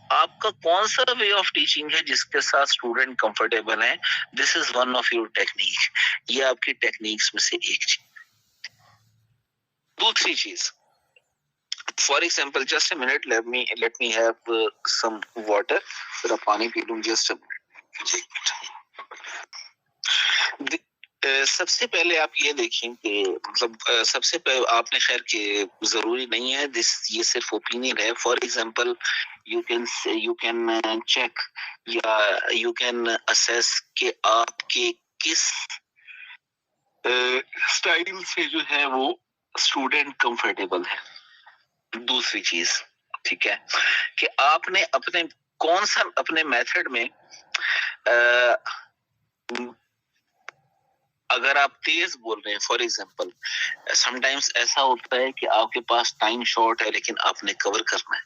आपका कौन सा वे ऑफ टीचिंग है जिसके साथ स्टूडेंट कंफर्टेबल है। This is one of your technique, ये आपकी टेक्निक्स में से एक चीज। दूसरी चीज, for example just a minute, let me have some water, जरा पानी पी लूं, जस्ट अ मिनट। सबसे पहले आप ये देखें कि मतलब सबसे पहले आपने खैर के जरूरी नहीं है, ये सिर्फ ओपिनियन है। For example you can check या यू कैन असेस कि आपके किस स्टाइल से जो है वो स्टूडेंट कंफर्टेबल है। दूसरी चीज, ठीक है, कि आपने अपने कौन सा अपने मेथड में अगर आप तेज बोल रहे हैं, फॉर एग्जाम्पल समटाइम्स ऐसा होता है कि आपके पास टाइम शॉर्ट है लेकिन आपने कवर करना है,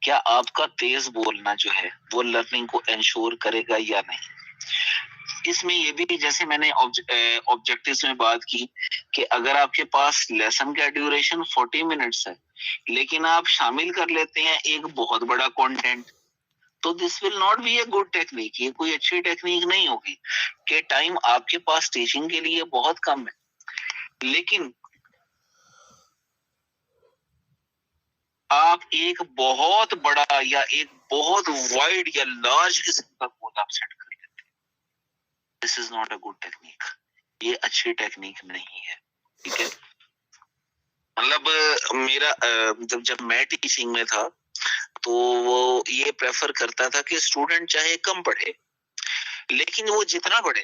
क्या आपका तेज बोलना जो है वो लर्निंग को इंश्योर करेगा या नहीं। इसमें ये भी जैसे मैंने ऑब्जेक्टिव्स में बात की कि अगर आपके पास लेसन का ड्यूरेशन 40 मिनट्स है लेकिन आप शामिल कर लेते हैं एक बहुत बड़ा कंटेंट, तो this will not be a good technique. ये कोई अच्छी टेक्निक नहीं होगी कि टाइम आपके पास टीचिंग के लिए बहुत कम है लेकिन आप एक बहुत बड़ा या एक बहुत वाइड या लार्ज किस्म का गोल आप सेट कर लेते हैं। This is not a good technique, ये अच्छी टेक्निक नहीं है। ठीक है, मतलब मेरा जब मैं टीचिंग में था तो वो ये प्रेफर करता था कि स्टूडेंट चाहे कम पढ़े लेकिन वो जितना पढ़े,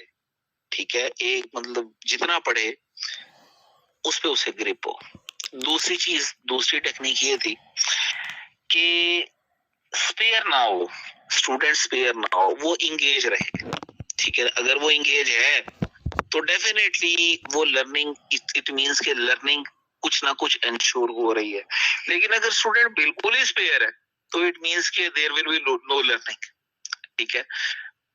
ठीक है, एक मतलब जितना पढ़े उस पे उसे ग्रिप हो। दूसरी चीज, दूसरी टेक्निक ये थी कि स्पेयर ना हो, स्टूडेंट स्पेयर ना हो, वो इंगेज रहे। ठीक है, अगर वो इंगेज है तो डेफिनेटली वो लर्निंग, इट मींस के लर्निंग कुछ ना कुछ इंश्योर हो रही है। लेकिन अगर स्टूडेंट बिल्कुल ही स्पेयर है तो इट मींस के there will be no learning. ठीक है,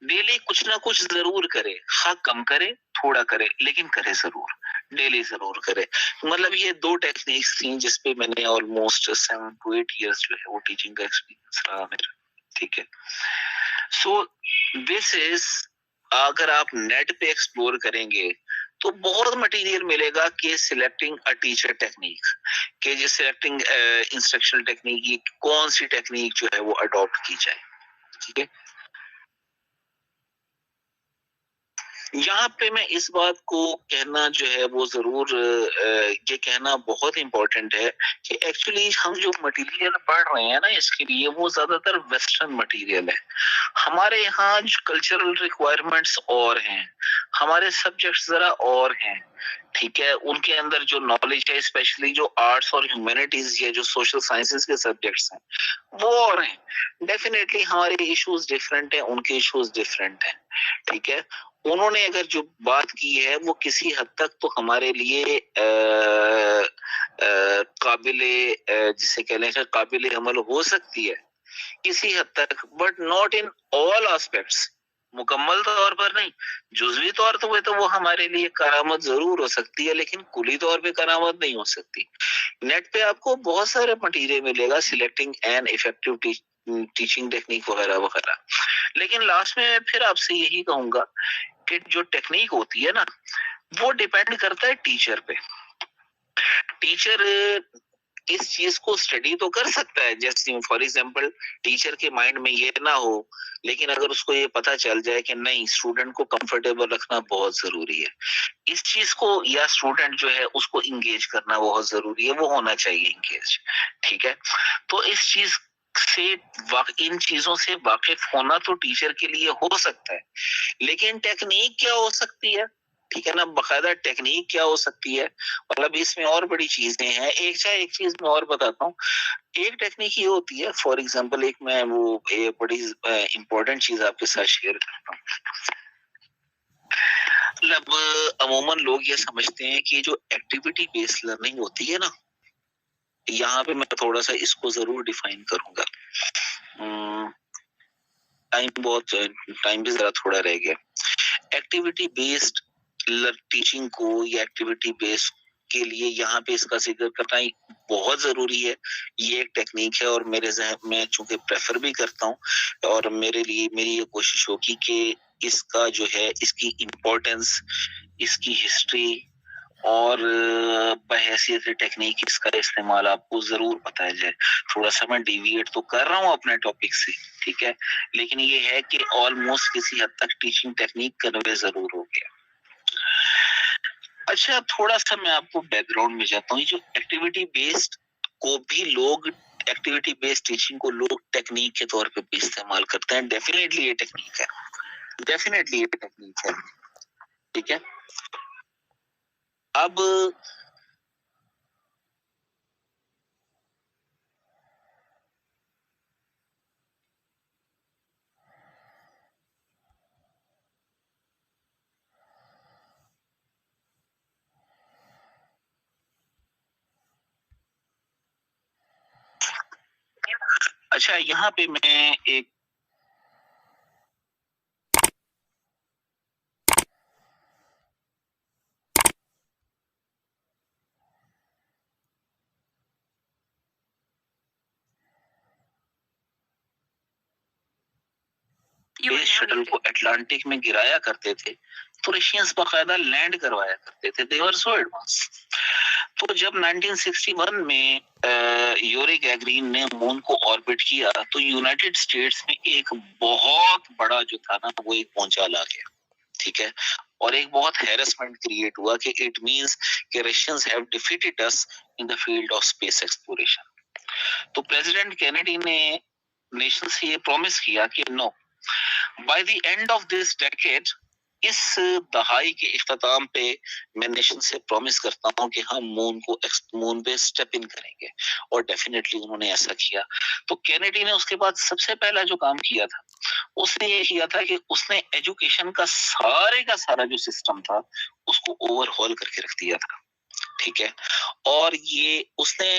डेली कुछ ना कुछ जरूर करे, हाँ कम करे थोड़ा करे लेकिन करे जरूर, डेली जरूर करे। मतलब ये दो टेक्निक्स थी जिसपे मैंने ऑलमोस्ट 7 to 8 इयर्स जो है वो टीचिंग का एक्सपीरियंस रहा मेरा। ठीक है, सो दिस इज, अगर आप नेट पे एक्सप्लोर करेंगे तो बहुत मटेरियल मिलेगा कि सिलेक्टिंग अ टीचर टेक्निक, कि जो सिलेक्टिंग इंस्ट्रक्शनल टेक्निक, कौन सी टेक्निक जो है वो अडॉप्ट की जाए। ठीक है, यहाँ पे मैं इस बात को कहना जो है वो जरूर ये कहना बहुत इम्पोर्टेंट है कि एक्चुअली हम जो मटेरियल पढ़ रहे हैं ना इसके लिए वो ज्यादातर वेस्टर्न मटेरियल है। हमारे यहाँ जो कल्चरल रिक्वायरमेंट्स और हैं, हमारे सब्जेक्ट्स जरा और हैं, ठीक है। उनके अंदर जो नॉलेज है, स्पेशली जो आर्ट्स और ह्यूमैनिटीज या जो सोशल साइंसेज के सब्जेक्ट्स हैं वो और हैं। डेफिनेटली हमारे इश्यूज डिफरेंट हैं, उनके इश्यूज डिफरेंट हैं, ठीक है। उन्होंने अगर जो बात की है वो किसी हद तक तो हमारे लिए काबिले जिसे कहने का काबिले अमल हो सकती है किसी हद तक, but not in all aspects. मुकम्मल तौर पर नहीं, जुजवी तौर पे तो वो हमारे लिए करामत जरूर हो सकती है, लेकिन कुली तौर पे करामत नहीं हो सकती। नेट पे आपको बहुत सारे मटेरियल मिलेगा, selecting an effective teaching technique वगैरह वगैरह। लेकिन लास्ट में फिर आपसे यही कहूंगा कि जो टेक्निक होती है ना वो डिपेंड करता है टीचर पे। टीचर इस चीज को स्टडी तो कर सकता है, जैसे फॉर एग्जांपल टीचर के माइंड में ये ना हो, लेकिन अगर उसको ये पता चल जाए कि नहीं स्टूडेंट को कंफर्टेबल रखना बहुत जरूरी है, इस चीज को या स्टूडेंट जो है उसको इंगेज करना बहुत जरूरी है, वो होना चाहिए इंगेज, ठीक है। तो इस चीज से इन चीजों से वाकिफ होना तो टीचर के लिए हो सकता है, लेकिन टेक्निक क्या हो सकती है, ठीक है ना, बकायदा टेक्निक क्या हो सकती है, मतलब इसमें और बड़ी चीजें हैं। एक चीज मैं और बताता हूँ। एक टेक्निक ये होती है, फॉर एग्जांपल एक मैं वो बड़ी इंपॉर्टेंट चीज आपके साथ शेयर करता हूँ। मतलब अमूमन लोग ये समझते हैं कि जो एक्टिविटी बेस्ड लर्निंग होती है ना, यहाँ पे मैं थोड़ा सा इसको जरूर डिफाइन करूंगा। टाइम भी जरा थोड़ा रह गया। एक्टिविटी बेस्ड टीचिंग को या एक्टिविटी बेस्ड के लिए यहाँ पे इसका जिक्र करना बहुत जरूरी है। ये एक टेक्निक है और मेरे जहन में चूंकि प्रेफर भी करता हूँ और मेरे लिए मेरी ये कोशिश होगी कि इसका जो है इसकी इम्पोर्टेंस, इसकी हिस्ट्री और बहैसियत टेक्निक इसका इस्तेमाल आपको जरूर बताया जाए। थोड़ा सा मैं डिविएट तो कर रहा हूँ अपने टॉपिक से, ठीक है, लेकिन ये है कि ऑलमोस्ट किसी हद तक टीचिंग टेक्निक कन्वे जरूर हो गया। अच्छा, थोड़ा सा मैं आपको बैकग्राउंड में जाता हूँ। जो एक्टिविटी बेस्ड को भी लोग एक्टिविटी बेस्ड टीचिंग को लोग टेक्निक के तौर पे भी इस्तेमाल करते हैं। डेफिनेटली ये टेक्निक है, डेफिनेटली ये टेक्निक है, ठीक है। अब अच्छा, यहाँ पे मैं एक स्पेस शटल को अटलांटिक में गिराया करते थे तो रशियंस बाकायदा लैंड करवाया करते थे। दे वर सो एडवांस। तो जब 1961 में यूरी गैगरिन ने मून को ऑर्बिट किया तो यूनाइटेड स्टेट्स में एक बहुत बड़ा जो था ना वो एक भूचाल आ गया, ठीक है, और एक बहुत हैरेसमेंट क्रिएट हुआ कि इट मींस कि Russians have defeated us in the field of space exploration. तो प्रेसिडेंट केनेडी ने नेशन से ये प्रॉमिस किया कि no, by the end of this decade, इस दहाई के इख्तिताम पे मैं नेशन से प्रॉमिस करता हूं कि हम मून पे स्टेप इन करेंगे, और डेफिनेटली उन्होंने ऐसा किया। तो केनेडी ने उसके बाद सबसे पहला जो काम किया था उसने ये किया था कि उसने एजुकेशन का सारा जो सिस्टम था उसको ओवरहॉल करके रख दिया था, ठीक है। और ये उसने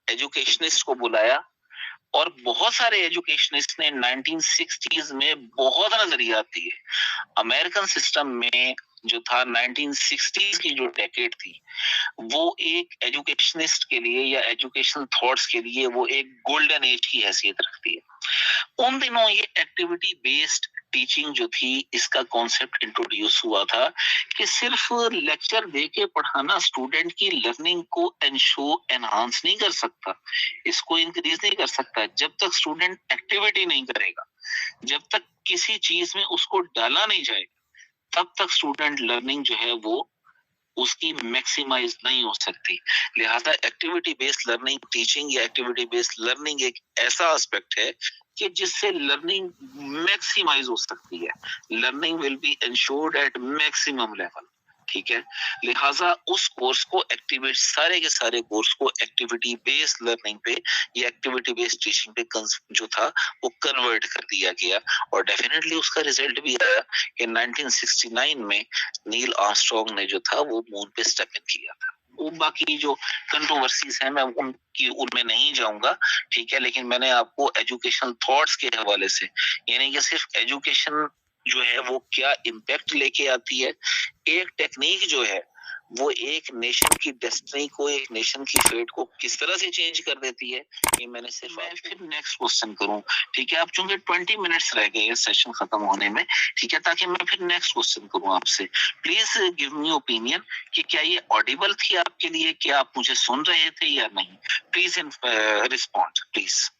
एजुकेशनिस्ट को बुलाया और बहुत सारे एजुकेशनिस्ट ने 1960s में बहुत नजरियात दिए। अमेरिकन सिस्टम में जो था 1960s की जो डेकेड थी वो एक एजुकेशनिस्ट के लिए या एजुकेशन थॉट्स के लिए वो एक गोल्डन एज की हैसियत रखती है। उन दिनों ये एक्टिविटी बेस्ड टीचिंग जो थी इसका कॉन्सेप्ट इंट्रोड्यूस हुआ था कि सिर्फ लेक्चर देके पढ़ाना स्टूडेंट की लर्निंग को एनहांस नहीं कर सकता, इसको इंक्रीज नहीं कर सकता। जब तक स्टूडेंट एक्टिविटी नहीं करेगा, जब तक किसी चीज में उसको डाला नहीं जाएगा, तब तक स्टूडेंट लर्निंग जो है वो उसकी मैक्सिमाइज नहीं हो सकती। लिहाजा एक्टिविटी बेस्ड लर्निंग टीचिंग या एक्टिविटी बेस्ड लर्निंग एक ऐसा एस्पेक्ट है कि जिससे लर्निंग मैक्सिमाइज हो सकती है। Learning will be ensured at maximum level. ठीक है, लिहाजा उस कोर्स को एक्टिविटी सारे के सारे कोर्स को एक्टिविटी बेस्ड लर्निंग पे या एक्टिविटी बेस्ड टीचिंग पे जो था वो कन्वर्ट कर दिया गया और डेफिनेटली उसका रिजल्ट भी आया कि 1969 में नील आर्मस्ट्रांग ने जो था वो मून पे स्टेप इन किया था। वो बाकी जो कंट्रोवर्सीज हैं मैं उनमें नहीं जाऊंगा, ठीक है, लेकिन मैंने आपको एजुकेशनल थॉट्स के हवाले से, यानी कि सिर्फ एजुकेशन जो है वो क्या इम्पैक्ट लेके आती है, एक टेक्निक जो है वो एक नेशन की डेस्टिनी को, एक नेशन की फेट को किस तरह से चेंज कर देती है, ये मैंने सिर्फ मैं फिर नेक्स्ट क्वेश्चन करूं, ठीक है, अब चूंकि 20 मिनट्स रह गए सेशन खत्म होने में, ठीक है, ताकि मैं फिर नेक्स्ट क्वेश्चन करूं आपसे। प्लीज गिव मी ओपिनियन कि क्या ये ऑडिबल थी आपके लिए, क्या आप मुझे सुन रहे थे या नहीं? Please respond please.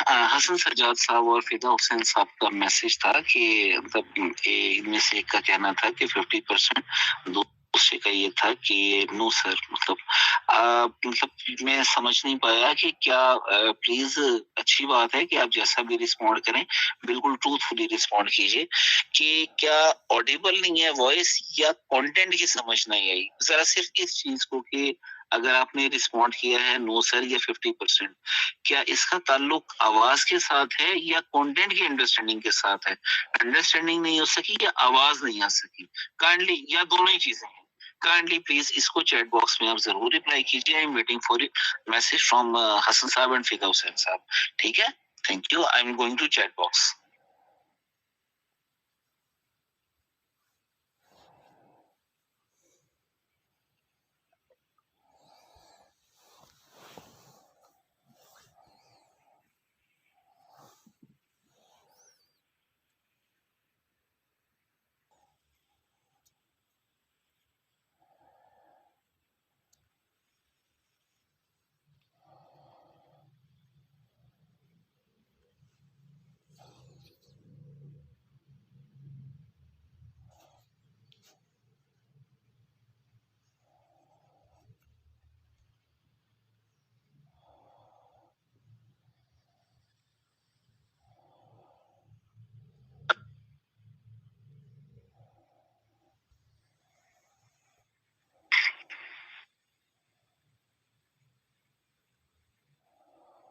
Hasan Sajjad साहब और फिदा हुसैन साहब का मैसेज था कि मतलब इनमें से एक का कहना था कि 50%, दूसरे का ये था कि नो सर, मतलब मैं समझ नहीं पाया कि क्या, प्लीज अच्छी बात है कि आप जैसा भी रिस्पॉन्ड करें बिल्कुल ट्रूथफुली रिस्पॉन्ड कीजिए कि क्या ऑडिबल नहीं है वॉइस या कंटेंट की समझ नहीं आई, जरा सिर्फ इस चीज को कि अगर आपने रिस्पॉन्ड किया है नो सर या 50%, क्या इसका ताल्लुक आवाज के साथ है या कंटेंट की अंडरस्टैंडिंग के साथ है? अंडरस्टैंडिंग नहीं हो सकी या आवाज नहीं आ सकी? काइंडली, या दोनों ही चीजें हैं? काइंडली प्लीज इसको चैट बॉक्स में आप जरूर रिप्लाई कीजिए। I am waiting for message from Hasan साहब एंड फिदा हुसैन साहब। ठीक है, thank you. I am going to chat box.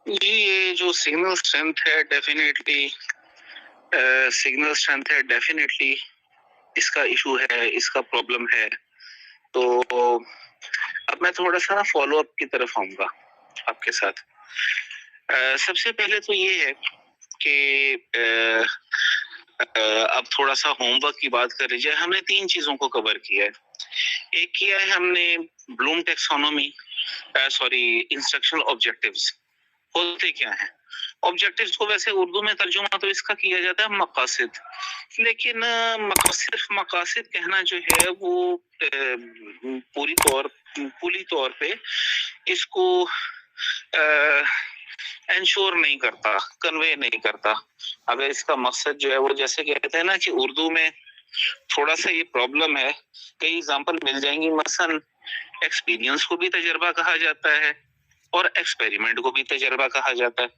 जी, ये जो सिग्नल स्ट्रेंथ है डेफिनेटली इसका इशू है, इसका प्रॉब्लम है। तो अब मैं थोड़ा सा फॉलो अप की तरफ आऊंगा आपके साथ। सबसे पहले तो ये है कि अब थोड़ा सा होमवर्क की बात कर लीजिए। हमने 3 चीजों को कवर किया है। एक किया है हमने ब्लूम टेक्सोनोमी, इंस्ट्रक्शनल ऑब्जेक्टिव्स होते क्या हैं। ऑब्जेक्टिव्स को वैसे उर्दू में तर्जुमा तो इसका किया जाता है मकासिद, लेकिन सिर्फ मकासिद कहना जो है वो पूरी तौर पे इसको इंश्योर नहीं करता, कन्वे नहीं करता। अगर इसका मकसद जो है वो, जैसे कहते हैं ना कि उर्दू में थोड़ा सा ये प्रॉब्लम है, कई एग्जांपल मिल जाएंगी। मसलन एक्सपीरियंस को भी तजर्बा कहा जाता है और एक्सपेरिमेंट को भी तजर्बा कहा जाता है,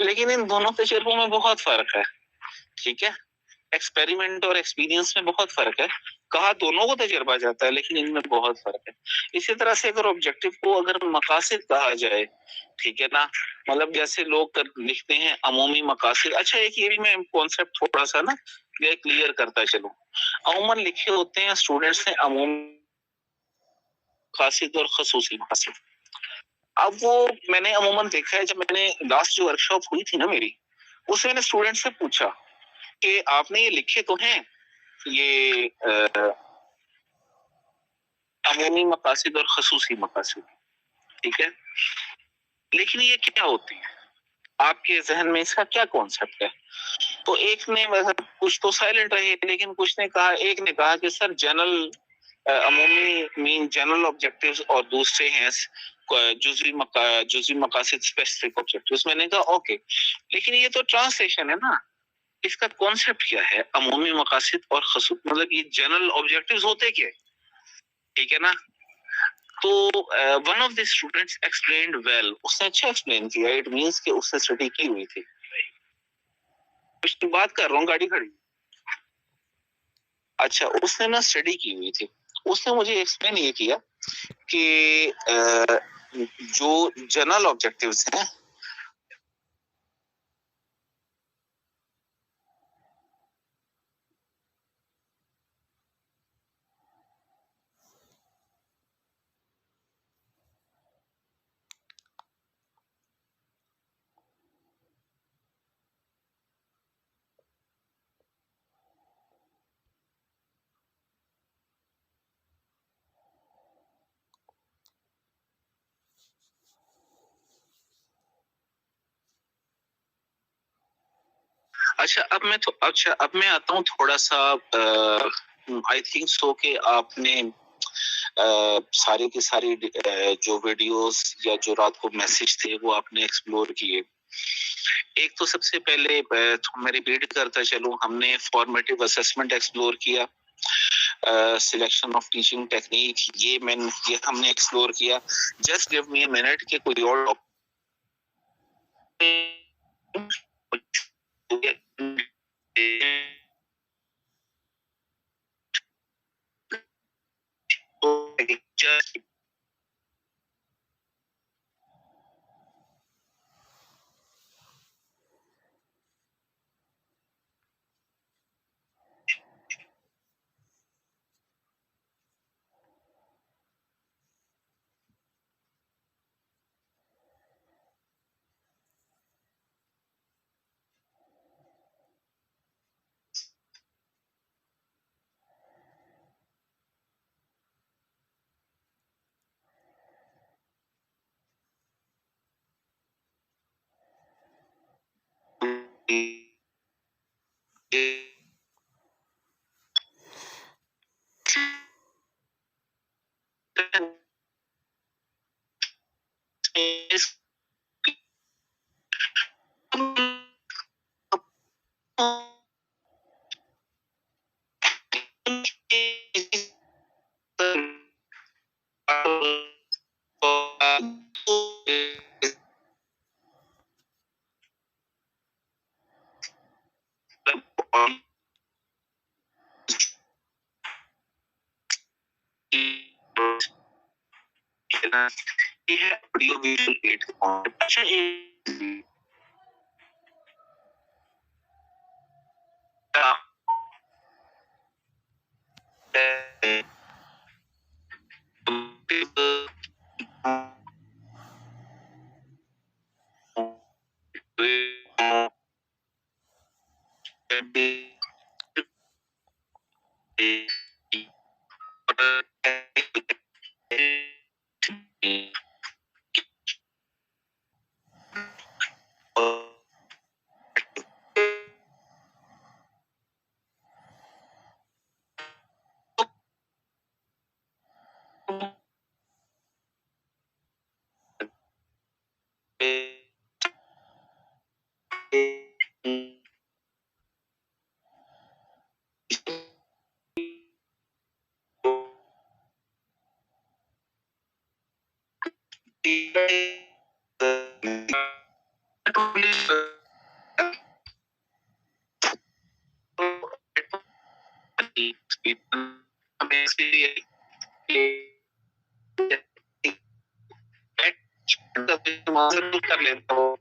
लेकिन इन दोनों तजर्बों में बहुत फर्क है। ठीक है, एक्सपेरिमेंट और एक्सपीरियंस में बहुत फर्क है। कहा दोनों को तजर्बा जाता है, लेकिन इनमें बहुत फर्क है। इसी तरह से अगर ऑब्जेक्टिव को अगर मकासिद कहा जाए, ठीक है ना, मतलब जैसे लोग लिखते हैं अमूमी मकासिद। अच्छा, एक ये भी मैं कॉन्सेप्ट थोड़ा सा ना क्लियर करता चलूं। अमूमन लिखे होते हैं स्टूडेंट्स ने अमूमी मकासिद और खसूसी मकासिद। अब वो मैंने अमूमन देखा है, जब मैंने लास्ट जो वर्कशॉप हुई थी ना मेरी, उसमें मैंने स्टूडेंट से पूछा कि आपने ये लिखे तो हैं ये अमूमी मकासिद और खसूसी मकासिद, ठीक है, लेकिन ये क्या होते हैं, आपके जहन में इसका क्या कॉन्सेप्ट है? तो एक ने मतलब कुछ तो साइलेंट रहे, लेकिन कुछ ने कहा, एक ने कहा कि सर जनरल अमूमी मीन जनरल ऑब्जेक्टिव्स, और दूसरे हैं जुज़वी मकासिद स्पेसिफिक ऑब्जेक्टिव्स। मैंने कहा ओके, लेकिन ये तो ट्रांसलेशन है ना, इसका कॉन्सेप्ट क्या है? अमूमी मकासिद और खसूस, मतलब ये जनरल ऑब्जेक्टिव्स होते क्या, ठीक है ना? तो one of the students explained well, उसने अच्छा एक्सप्लेन किया। इट मींस कि उसने स्टडी की हुई थी। कुछ तो बात कर रहा हूँ, गाड़ी खड़ी। अच्छा, उसने ना स्टडी की हुई थी। उसने मुझे एक्सप्लेन ये किया कि जो जनरल ऑब्जेक्टिव्स हैं, अच्छा अब मैं आता हूँ थोड़ा सा। आई थिंक सो कि आपने सारी की सारी जो वीडियोस या जो रात को मैसेज थे वो आपने एक्सप्लोर किए। एक तो सबसे पहले मैं रिपीट करता चलूं, हमने फॉर्मेटिव असेसमेंट एक्सप्लोर किया, सिलेक्शन ऑफ टीचिंग टेक्निक, ये हमने एक्सप्लोर किया। Just give me a minute कि कोई और just ऑडियो विजुअल एड। अच्छा, नमाज कर लेता हूँ।